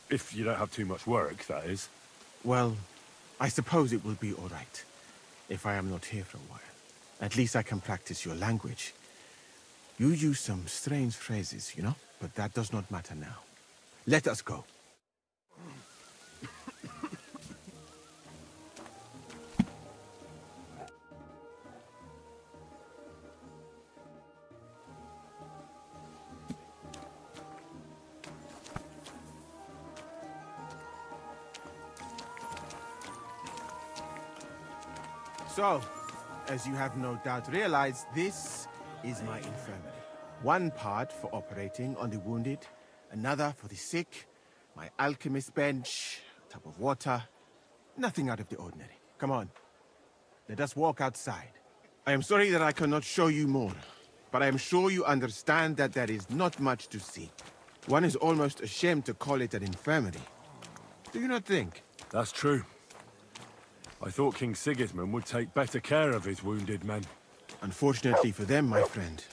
Speaker 2: If you don't have too much work, that is.
Speaker 15: Well, I suppose it will be all right. If I am not here for a while. At least I can practice your language. You use some strange phrases, you know? But that does not matter now. Let us go. So, as you have no doubt realized, this is my infirmary. One part for operating on the wounded, another for the sick, my alchemist bench, a tub of water, nothing out of the ordinary. Come on, let us walk outside. I am sorry that I cannot show you more, but I am sure you understand that there is not much to see. One is almost ashamed to call it an infirmary. Do you not think?
Speaker 2: That's true. I thought King Sigismund would take better care of his wounded men.
Speaker 15: Unfortunately for them, my friend,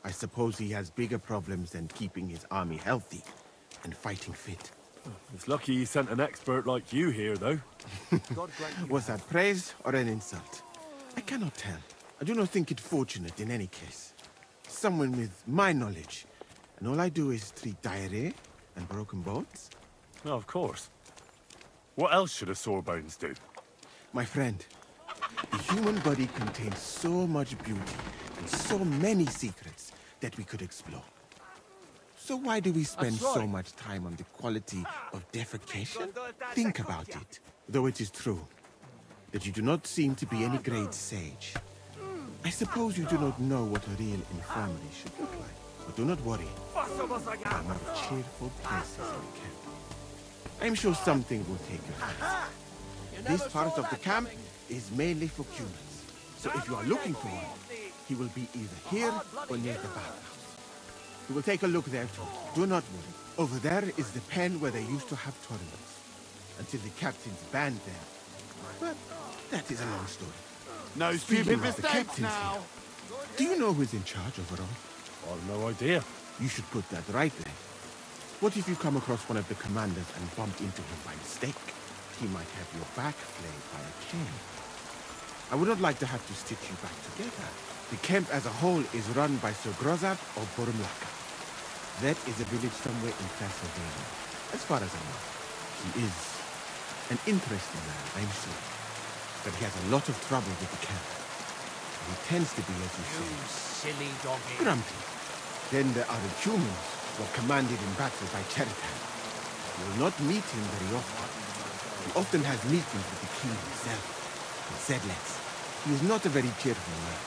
Speaker 15: I suppose he has bigger problems than keeping his army healthy and fighting fit.
Speaker 2: It's lucky he sent an expert like you here, though.
Speaker 15: Was that praise or an insult? I cannot tell. I do not think it fortunate in any case. Someone with my knowledge, and all I do is treat diarrhea and broken bones?
Speaker 2: Oh, of course. What else should a sore bones do?
Speaker 15: My friend, the human body contains so much beauty and so many secrets that we could explore. So why do we spend so much time on the quality of defecation? Think about it. Though it is true that you do not seem to be any great sage, I suppose you do not know what a real infirmary should look like. But do not worry. There are more cheerful places in the camp. I am sure something will take your fancy. This part of the camp is mainly for humans. So if you are looking for one, he will be either here or near the bathhouse. We will take a look there too. Do not worry. Over there is the pen where they used to have tournaments. Until the captains banned them. But that is a long story.
Speaker 1: No
Speaker 15: Speaking
Speaker 1: stupid
Speaker 15: of the
Speaker 1: mistakes
Speaker 15: captains
Speaker 1: now.
Speaker 15: here, do you know who's in charge overall?
Speaker 2: I've no idea.
Speaker 15: You should put that right there. What if you come across one of the commanders and bump into him by mistake? He might have your back flayed by a cane. I would not like to have to stitch you back together. The camp as a whole is run by Sir Grozab or Borumlaka. That is a village somewhere in Transylvania, as far as I know. He is an interesting man, I'm sure. But he has a lot of trouble with the camp. He tends to be, as you say,
Speaker 13: silly doggy.
Speaker 15: grumpy. Then there are the humans who are commanded in battle by Cheritan. You will not meet him very often. He often has meetings with the king himself. He said less. He is not a very cheerful man.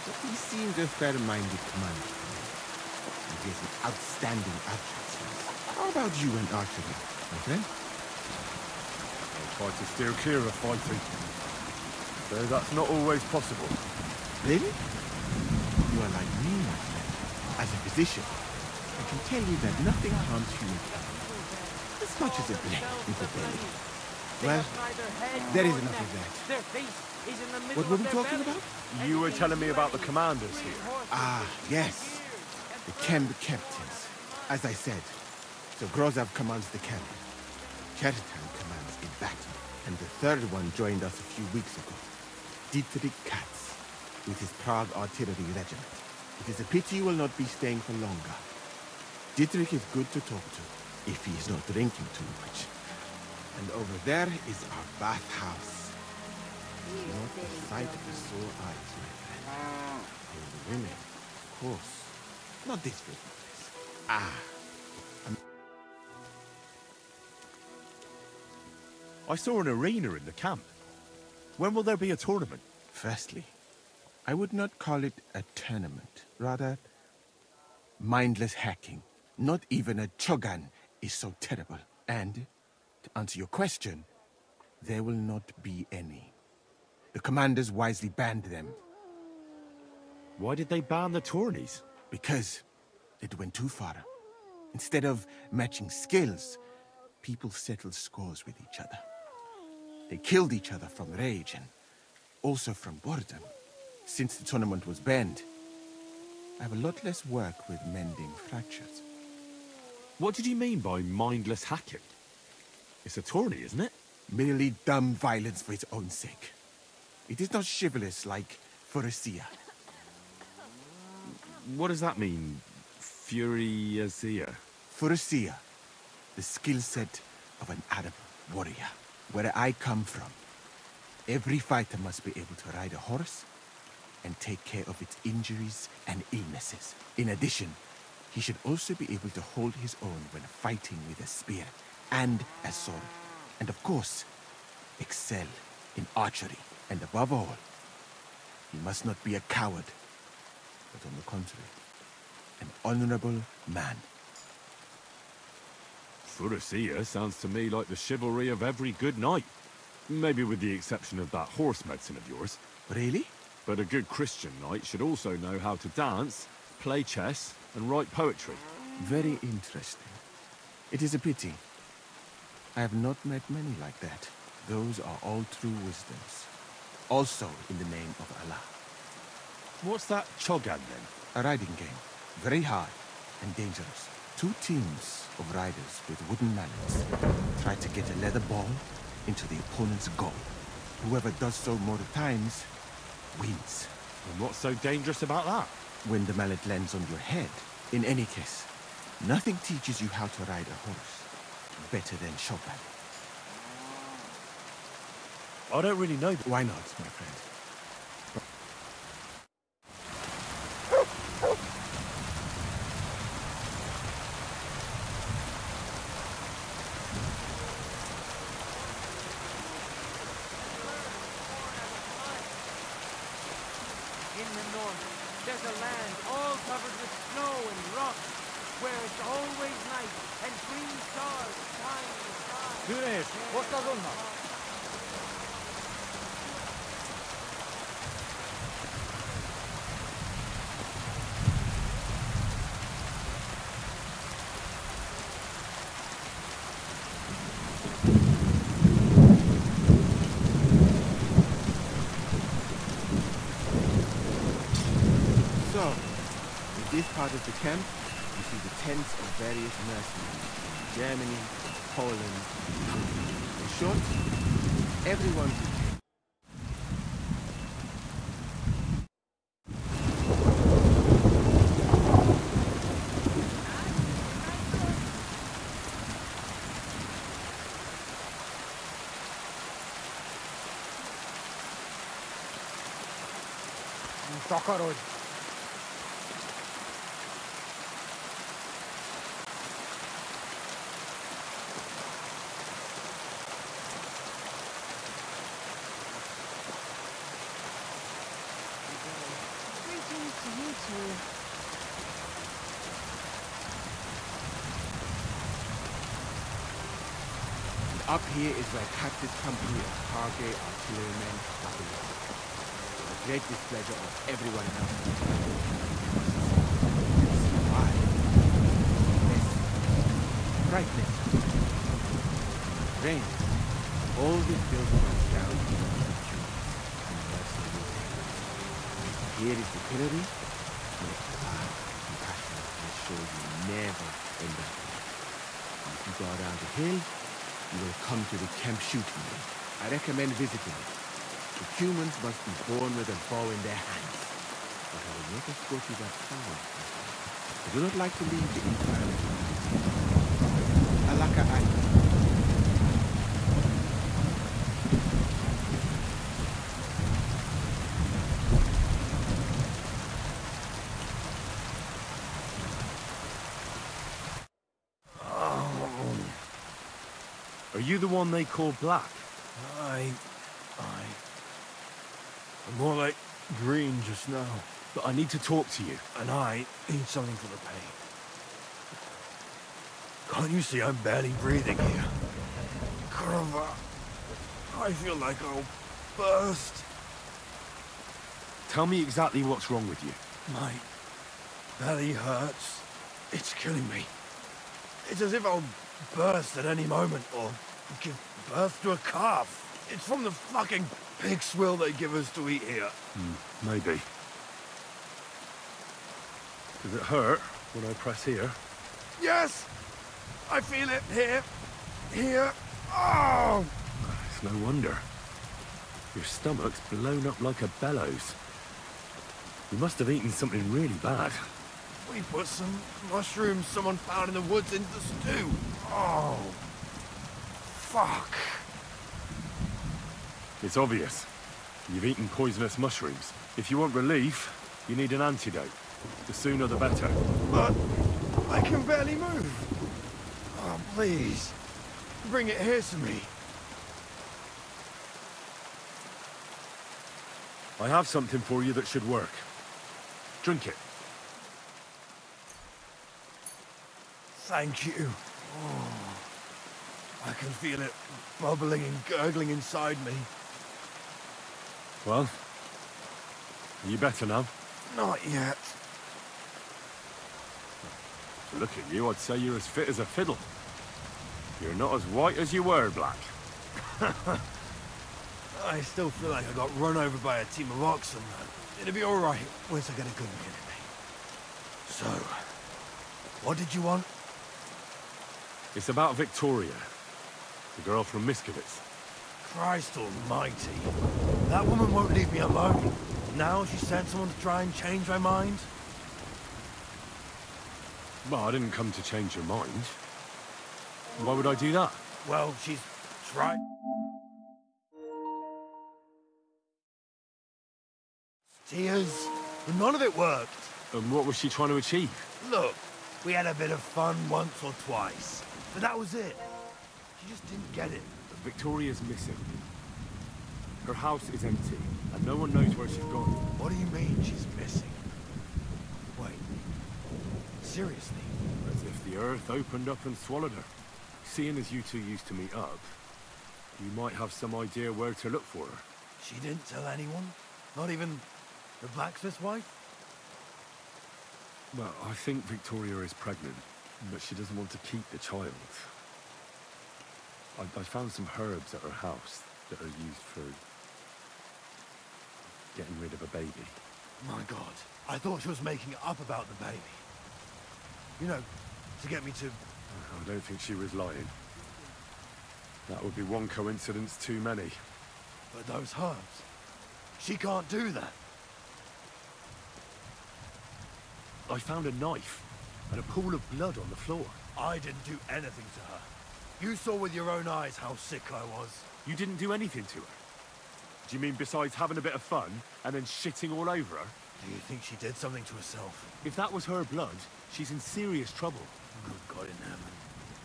Speaker 15: But he seems a fair-minded commander. And he is an outstanding archer. How about you and archery, my friend?
Speaker 2: I try to steer clear of fighting. Though that's not always possible.
Speaker 15: Really? You are like me, my friend. As a physician, I can tell you that nothing harms human body. As much as a blade in the belly. Well, there is enough of that. What were we talking about?
Speaker 2: You were telling me about the commanders here.
Speaker 15: Ah, yes. The camp captains. As I said, so Grozab commands the camp. Cheritan commands in battle. And the third one joined us a few weeks ago. Dietrich Katz, with his Prague artillery regiment. It is a pity you will not be staying for longer. Dietrich is good to talk to, if he is not drinking too much. And over there is our bathhouse. Not the sight of the sore eyes, my friend. And the women, of course. Not this filthy place. Ah.
Speaker 2: I saw an arena in the camp. When will there be a tournament?
Speaker 15: Firstly, I would not call it a tournament. Rather, mindless hacking. Not even a Chogan is so terrible. And, to answer your question, there will not be any. The commanders wisely banned them.
Speaker 2: Why did they ban the tourneys?
Speaker 15: Because it went too far. Instead of matching skills, people settled scores with each other. They killed each other from rage and also from boredom. Since the tournament was banned, I have a lot less work with mending fractures.
Speaker 2: What did you mean by mindless hacking? It's a tourney, isn't it?
Speaker 15: Merely dumb violence for its own sake. It is not chivalrous like Pharisea.
Speaker 2: What does that mean? Furiazia?
Speaker 15: Pharisea, the skill set of an Arab warrior. Where I come from, every fighter must be able to ride a horse and take care of its injuries and illnesses. In addition, he should also be able to hold his own when fighting with a spear and a sword. And of course, excel in archery. And above all, he must not be a coward, but on the contrary, an honorable man.
Speaker 2: Pharisea sounds to me like the chivalry of every good knight. Maybe with the exception of that horse medicine of yours.
Speaker 15: Really?
Speaker 2: But a good Christian knight should also know how to dance, play chess, and write poetry.
Speaker 15: Very interesting. It is a pity. I have not met many like that. Those are all true wisdoms. Also in the name of Allah.
Speaker 2: What's that Chogan then?
Speaker 15: A riding game. Very hard and dangerous. 2 teams of riders with wooden mallets try to get a leather ball into the opponent's goal. Whoever does so more times wins.
Speaker 2: And what's so dangerous about that?
Speaker 15: When the mallet lands on your head. In any case, nothing teaches you how to ride a horse better than Chopin.
Speaker 2: I don't really know.
Speaker 15: Why not, my friend?
Speaker 16: In the north, there's a land all covered with snow and rock, where it's always night and green stars shine in the sky.
Speaker 13: Güneş, boşta durma.
Speaker 15: So, in this part of the camp, you see the tents of various mercenaries from Germany, Poland, in short, everyone who came.
Speaker 13: Takarodj!
Speaker 11: Greetings to you too.
Speaker 15: And up here is where Captain's company of Target artillerymen are belong. To the great displeasure of everyone else. Why? Yes. Brightness. Rain. All this built runs down to the cubes and mercenary tanks. Here is the pillory. Compassion will show you never end up there. If you go around the hill, you will come to the camp shooting range. I recommend visiting it. The humans must be born with a bow in their hands. But I will not escort you that far. I do not like to leave the environment. Alaka Island.
Speaker 2: Are you the one they call Black?
Speaker 17: I'm more like green just now.
Speaker 2: But I need to talk to you.
Speaker 17: And I need something for the pain. Can't you see I'm barely breathing here? Curva, I feel like I'll burst.
Speaker 2: Tell me exactly what's wrong with you.
Speaker 17: My belly hurts. It's killing me. It's as if I'll burst at any moment, or give birth to a calf. It's from the fucking pig swill they give us to eat here.
Speaker 2: Maybe. Does it hurt when I press here?
Speaker 17: Yes! I feel it here. Here. Oh!
Speaker 2: It's no wonder. Your stomach's blown up like a bellows. You must have eaten something really bad.
Speaker 17: We put some mushrooms someone found in the woods into the stew. Oh. Fuck.
Speaker 2: It's obvious. You've eaten poisonous mushrooms. If you want relief, you need an antidote. The sooner the better.
Speaker 17: But I can barely move. Oh, please. Bring it here to me.
Speaker 2: I have something for you that should work. Drink it.
Speaker 17: Thank you. Oh, I can feel it bubbling and gurgling inside me.
Speaker 2: Well, are you better now?
Speaker 17: Not yet.
Speaker 2: To look at you, I'd say you're as fit as a fiddle. You're not as white as you were, Black.
Speaker 17: I still feel like I got run over by a team of oxen. It'll be all right once I get a good meal in me. So, what did you want?
Speaker 2: It's about Victoria, the girl from Miskovitz.
Speaker 17: Christ almighty. That woman won't leave me alone. Now she sent someone to try and change my mind?
Speaker 2: Well, I didn't come to change your mind. Why would I do that?
Speaker 17: Well, she's tried... Tears, but none of it worked.
Speaker 2: And what was she trying to achieve?
Speaker 17: Look, we had a bit of fun once or twice, but that was it. She just didn't get it.
Speaker 2: But Victoria's missing. Her house is empty, and no one knows where she's gone.
Speaker 17: What do you mean she's missing? Wait, seriously?
Speaker 2: As if the earth opened up and swallowed her. Seeing as you two used to meet up, you might have some idea where to look for her.
Speaker 17: She didn't tell anyone? Not even the blacksmith's wife?
Speaker 2: Well, I think Victoria is pregnant, but she doesn't want to keep the child. I found some herbs at her house that are used for getting rid of a baby.
Speaker 17: My God, I thought she was making it up about the baby. You know, to get me to...
Speaker 2: I don't think she was lying. That would be one coincidence too many.
Speaker 17: But those herbs, she can't do that.
Speaker 2: I found a knife and a pool of blood on the floor.
Speaker 17: I didn't do anything to her. You saw with your own eyes how sick I was.
Speaker 2: You didn't do anything to her? Do you mean besides having a bit of fun and then shitting all over her?
Speaker 17: Do you think she did something to herself?
Speaker 2: If that was her blood, she's in serious trouble.
Speaker 17: Good God in heaven.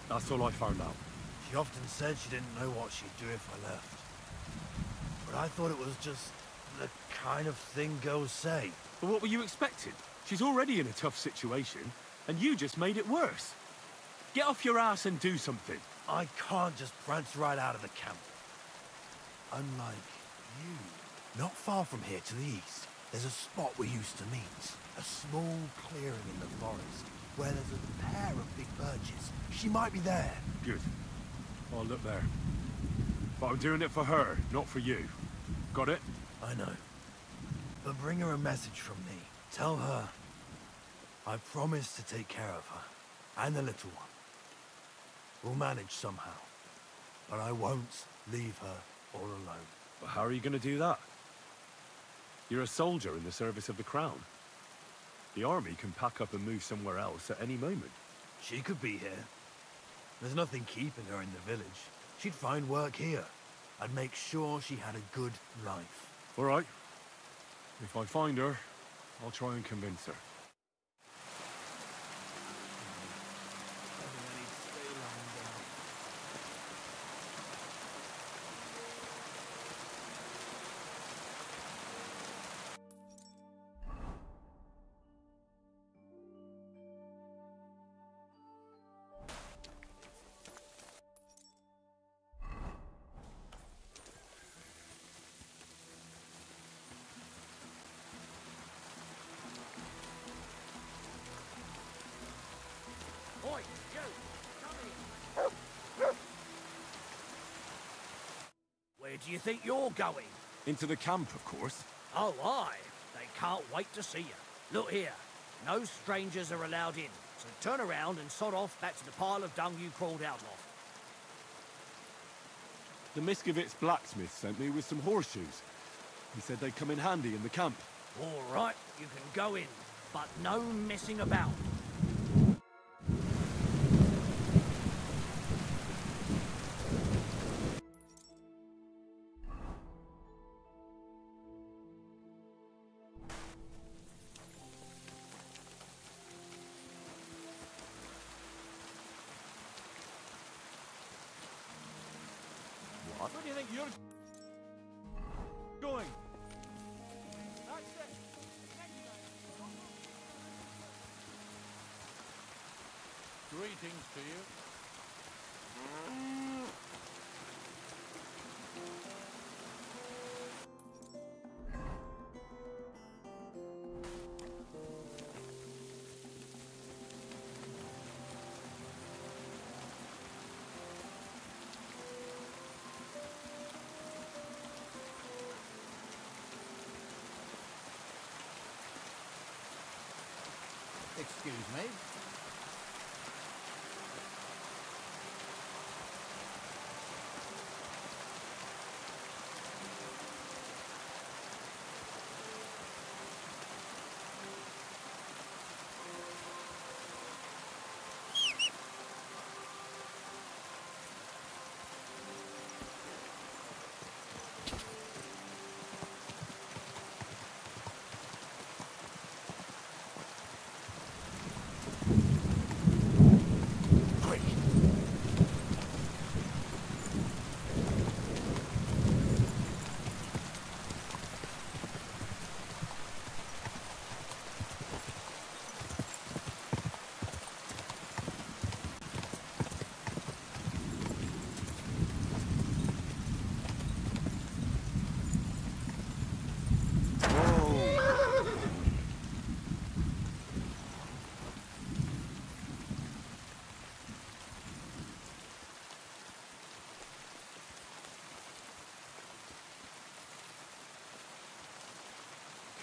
Speaker 2: That's all I found out.
Speaker 17: She often said she didn't know what she'd do if I left. But I thought it was just the kind of thing girls say.
Speaker 2: But what were you expecting? She's already in a tough situation, and you just made it worse. Get off your ass and do something.
Speaker 17: I can't just prance right out of the camp. Unlike you. Not far from here to the east, there's a spot we used to meet. A small clearing in the forest, where there's a pair of big birches. She might be there.
Speaker 2: Good. I'll look there. But I'm doing it for her, not for you. Got it?
Speaker 17: I know. But bring her a message from me. Tell her I promise to take care of her, and the little one. We'll manage somehow, but I won't leave her all alone.
Speaker 2: But how are you going to do that? You're a soldier in the service of the Crown. The army can pack up and move somewhere else at any moment.
Speaker 17: She could be here. There's nothing keeping her in the village. She'd find work here. I'd make sure she had a good life.
Speaker 2: All right. If I find her, I'll try and convince her.
Speaker 13: Oi, you! Come here! Where do you think you're going?
Speaker 2: Into the camp, of course.
Speaker 13: Oh, aye. They can't wait to see you. Look here. No strangers are allowed in, so turn around and sod off back to the pile of dung you crawled out of.
Speaker 2: The Miskovitz blacksmith sent me with some horseshoes. He said they'd come in handy in the camp.
Speaker 13: All right, you can go in, but no messing about.
Speaker 16: Where do you think you're going?
Speaker 3: Greetings to you. Excuse me.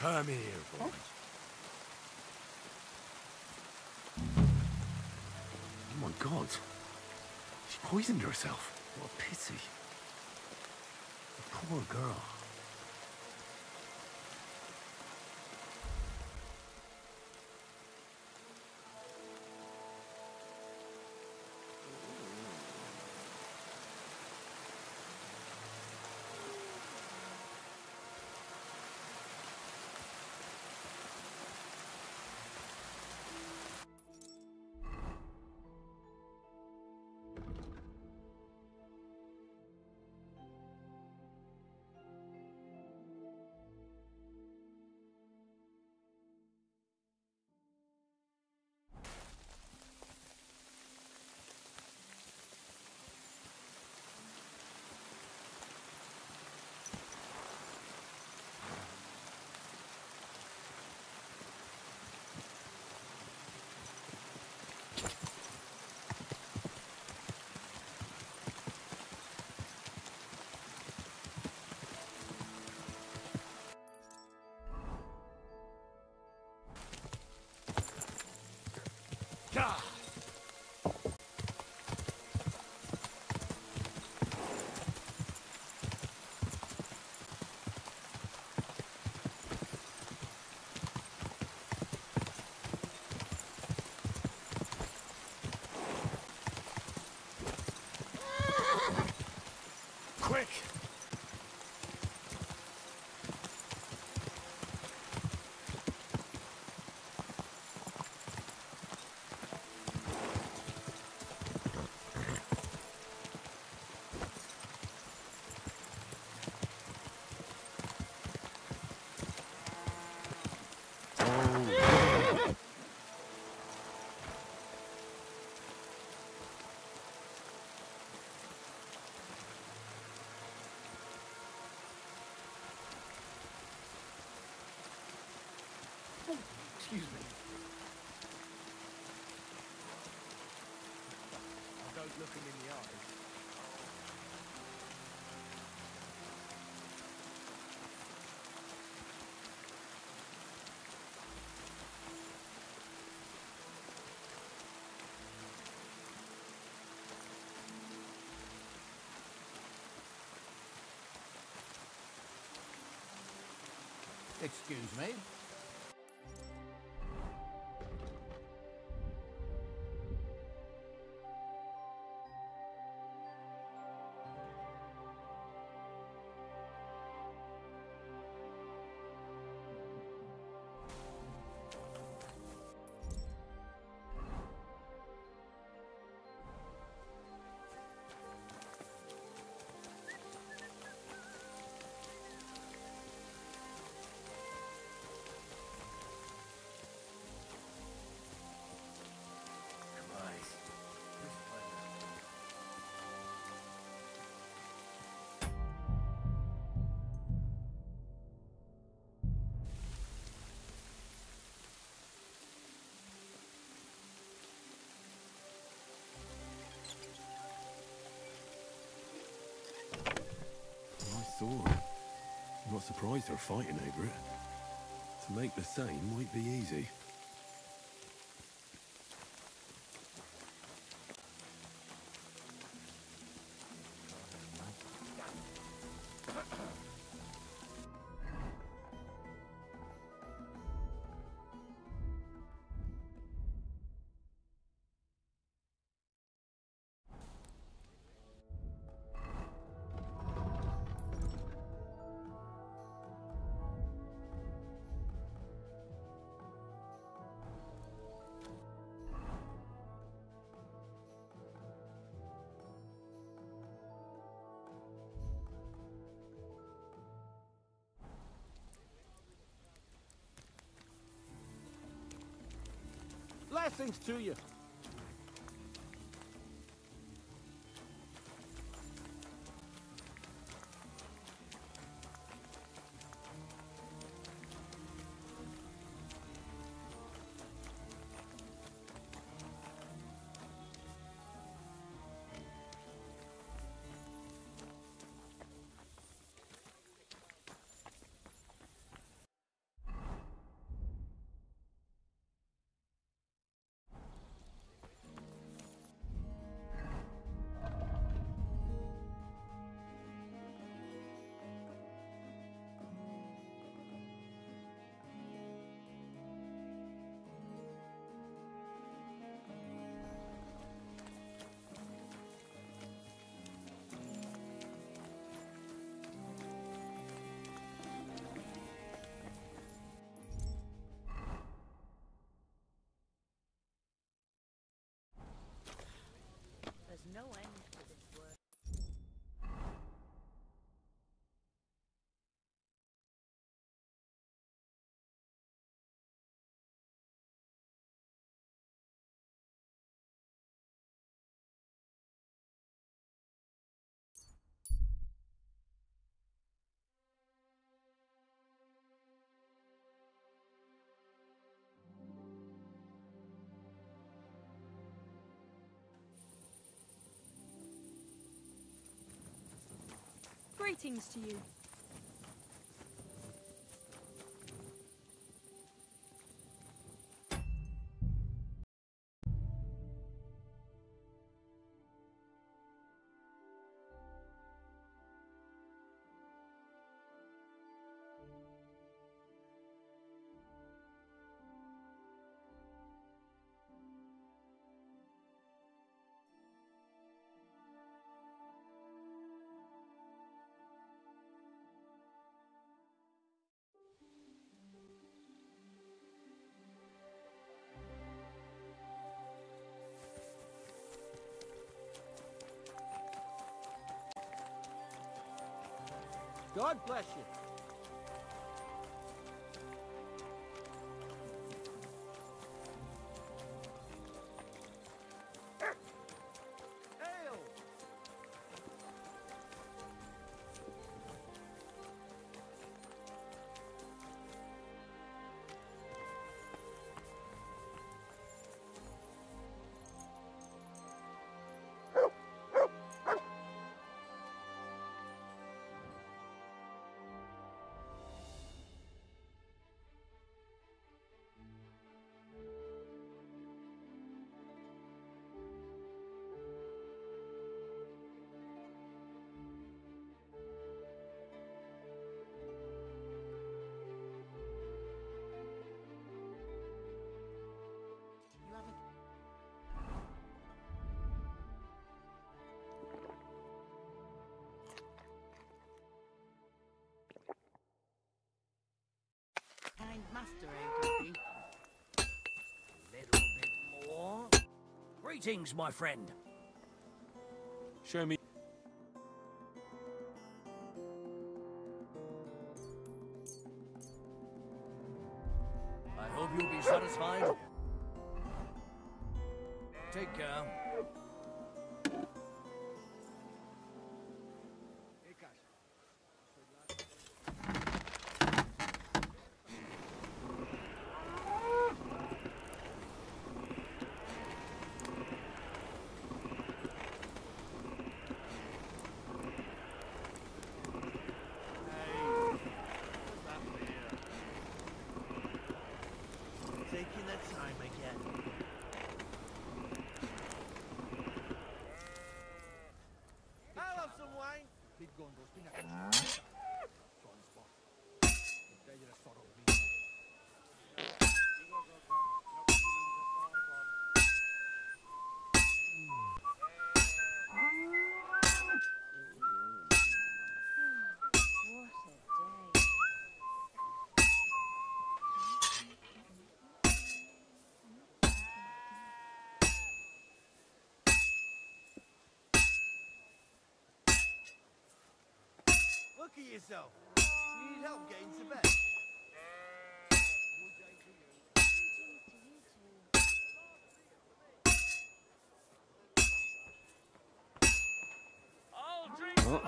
Speaker 17: Come here, boy.
Speaker 2: Oh my God. She poisoned herself. What a pity. The poor girl.
Speaker 17: Excuse me. Don't look him in the eyes.
Speaker 3: Excuse me.
Speaker 2: Sword. I'm not surprised they're fighting over it. To make the same might be easy.
Speaker 17: Blessings to you.
Speaker 6: There's no end to this work.
Speaker 11: Greetings to you.
Speaker 17: God bless you. Ale!
Speaker 13: Greetings, my friend.
Speaker 2: Show me.
Speaker 13: I hope you'll be satisfied. Take care.
Speaker 17: Taking their time again. I'll have some wine. Big gondos, Look at yourself. You need help getting to bed.
Speaker 2: Well,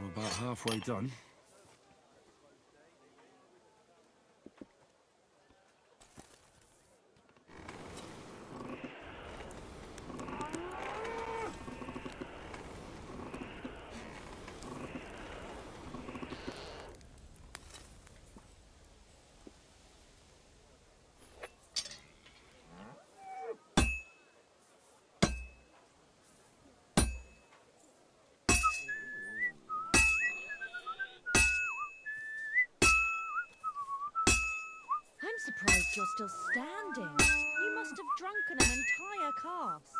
Speaker 2: I'm about halfway done.
Speaker 11: I'm surprised you're still standing. You must have drunken an entire cask.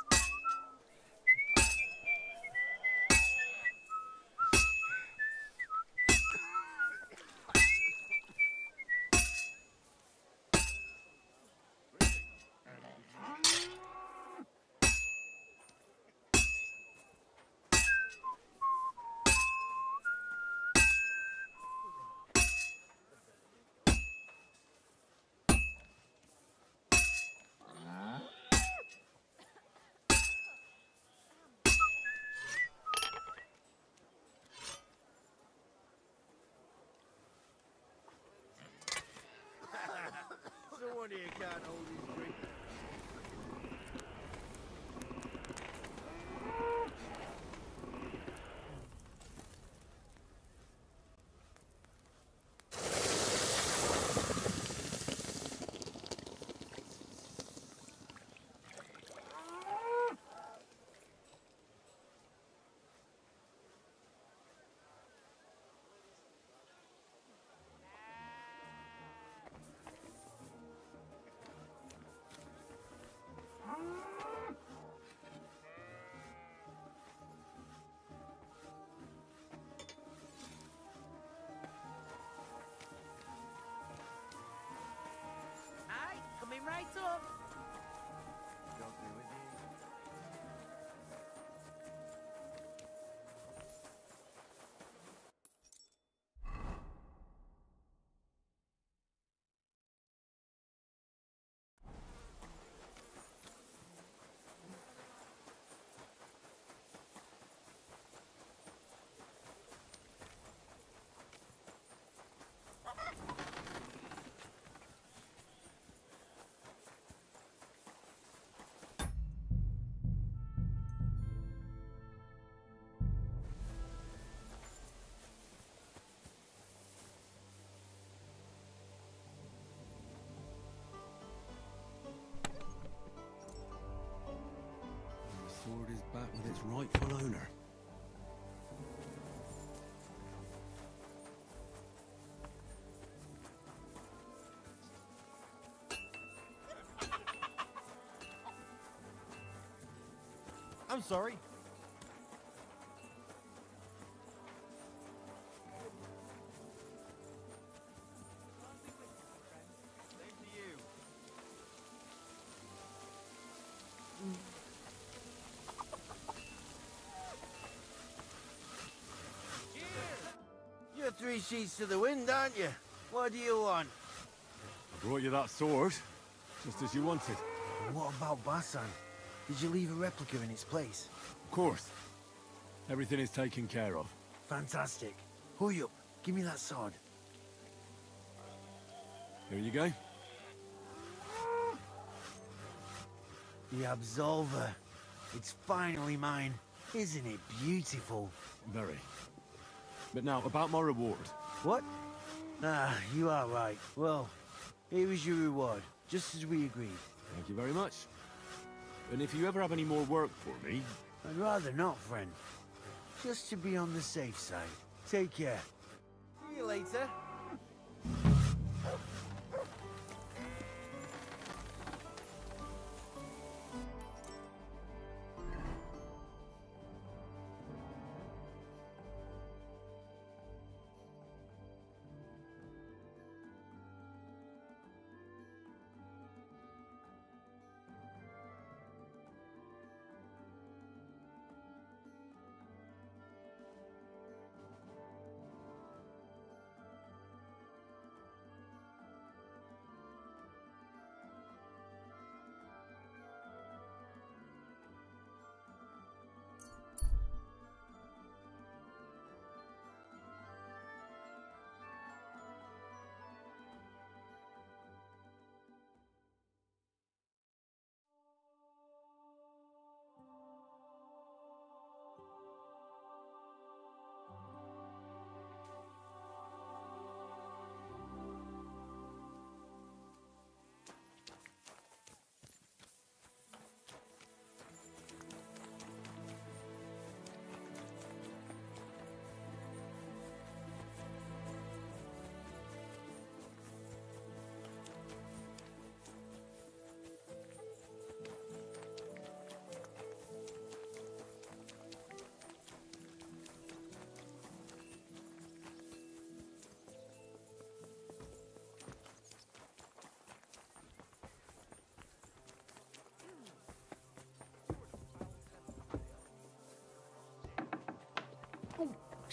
Speaker 17: No wonder you can't hold his drink.
Speaker 16: Aye, coming right up.
Speaker 18: The sword is back with its rightful owner.
Speaker 17: I'm sorry. Same to you.
Speaker 14: three sheets to the wind, aren't you? What do you want?
Speaker 2: I brought you that sword, just as you wanted.
Speaker 14: And what about Basan? Did you leave a replica in its place?
Speaker 2: Of course. Everything is taken care of.
Speaker 14: Fantastic. Hurry up. Give me that sword.
Speaker 2: Here you go.
Speaker 14: The Absolver. It's finally mine. Isn't it beautiful?
Speaker 2: Very. But now, about my reward.
Speaker 14: What? Ah, you are right. Well, here is your reward, just as we agreed.
Speaker 2: Thank you very much. And if you ever have any more work for me...
Speaker 14: I'd rather not, friend. Just to be on the safe side. Take care.
Speaker 16: See you later.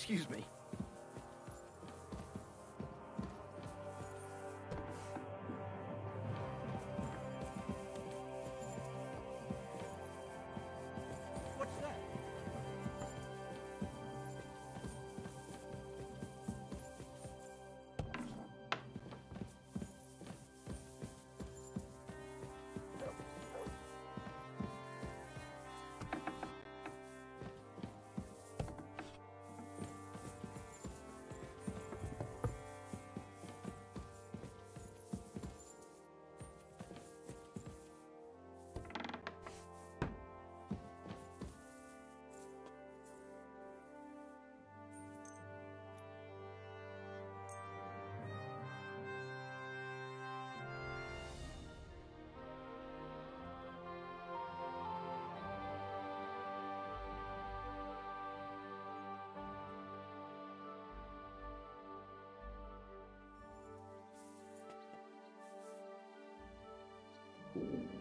Speaker 13: Excuse me.
Speaker 16: What's that?
Speaker 2: you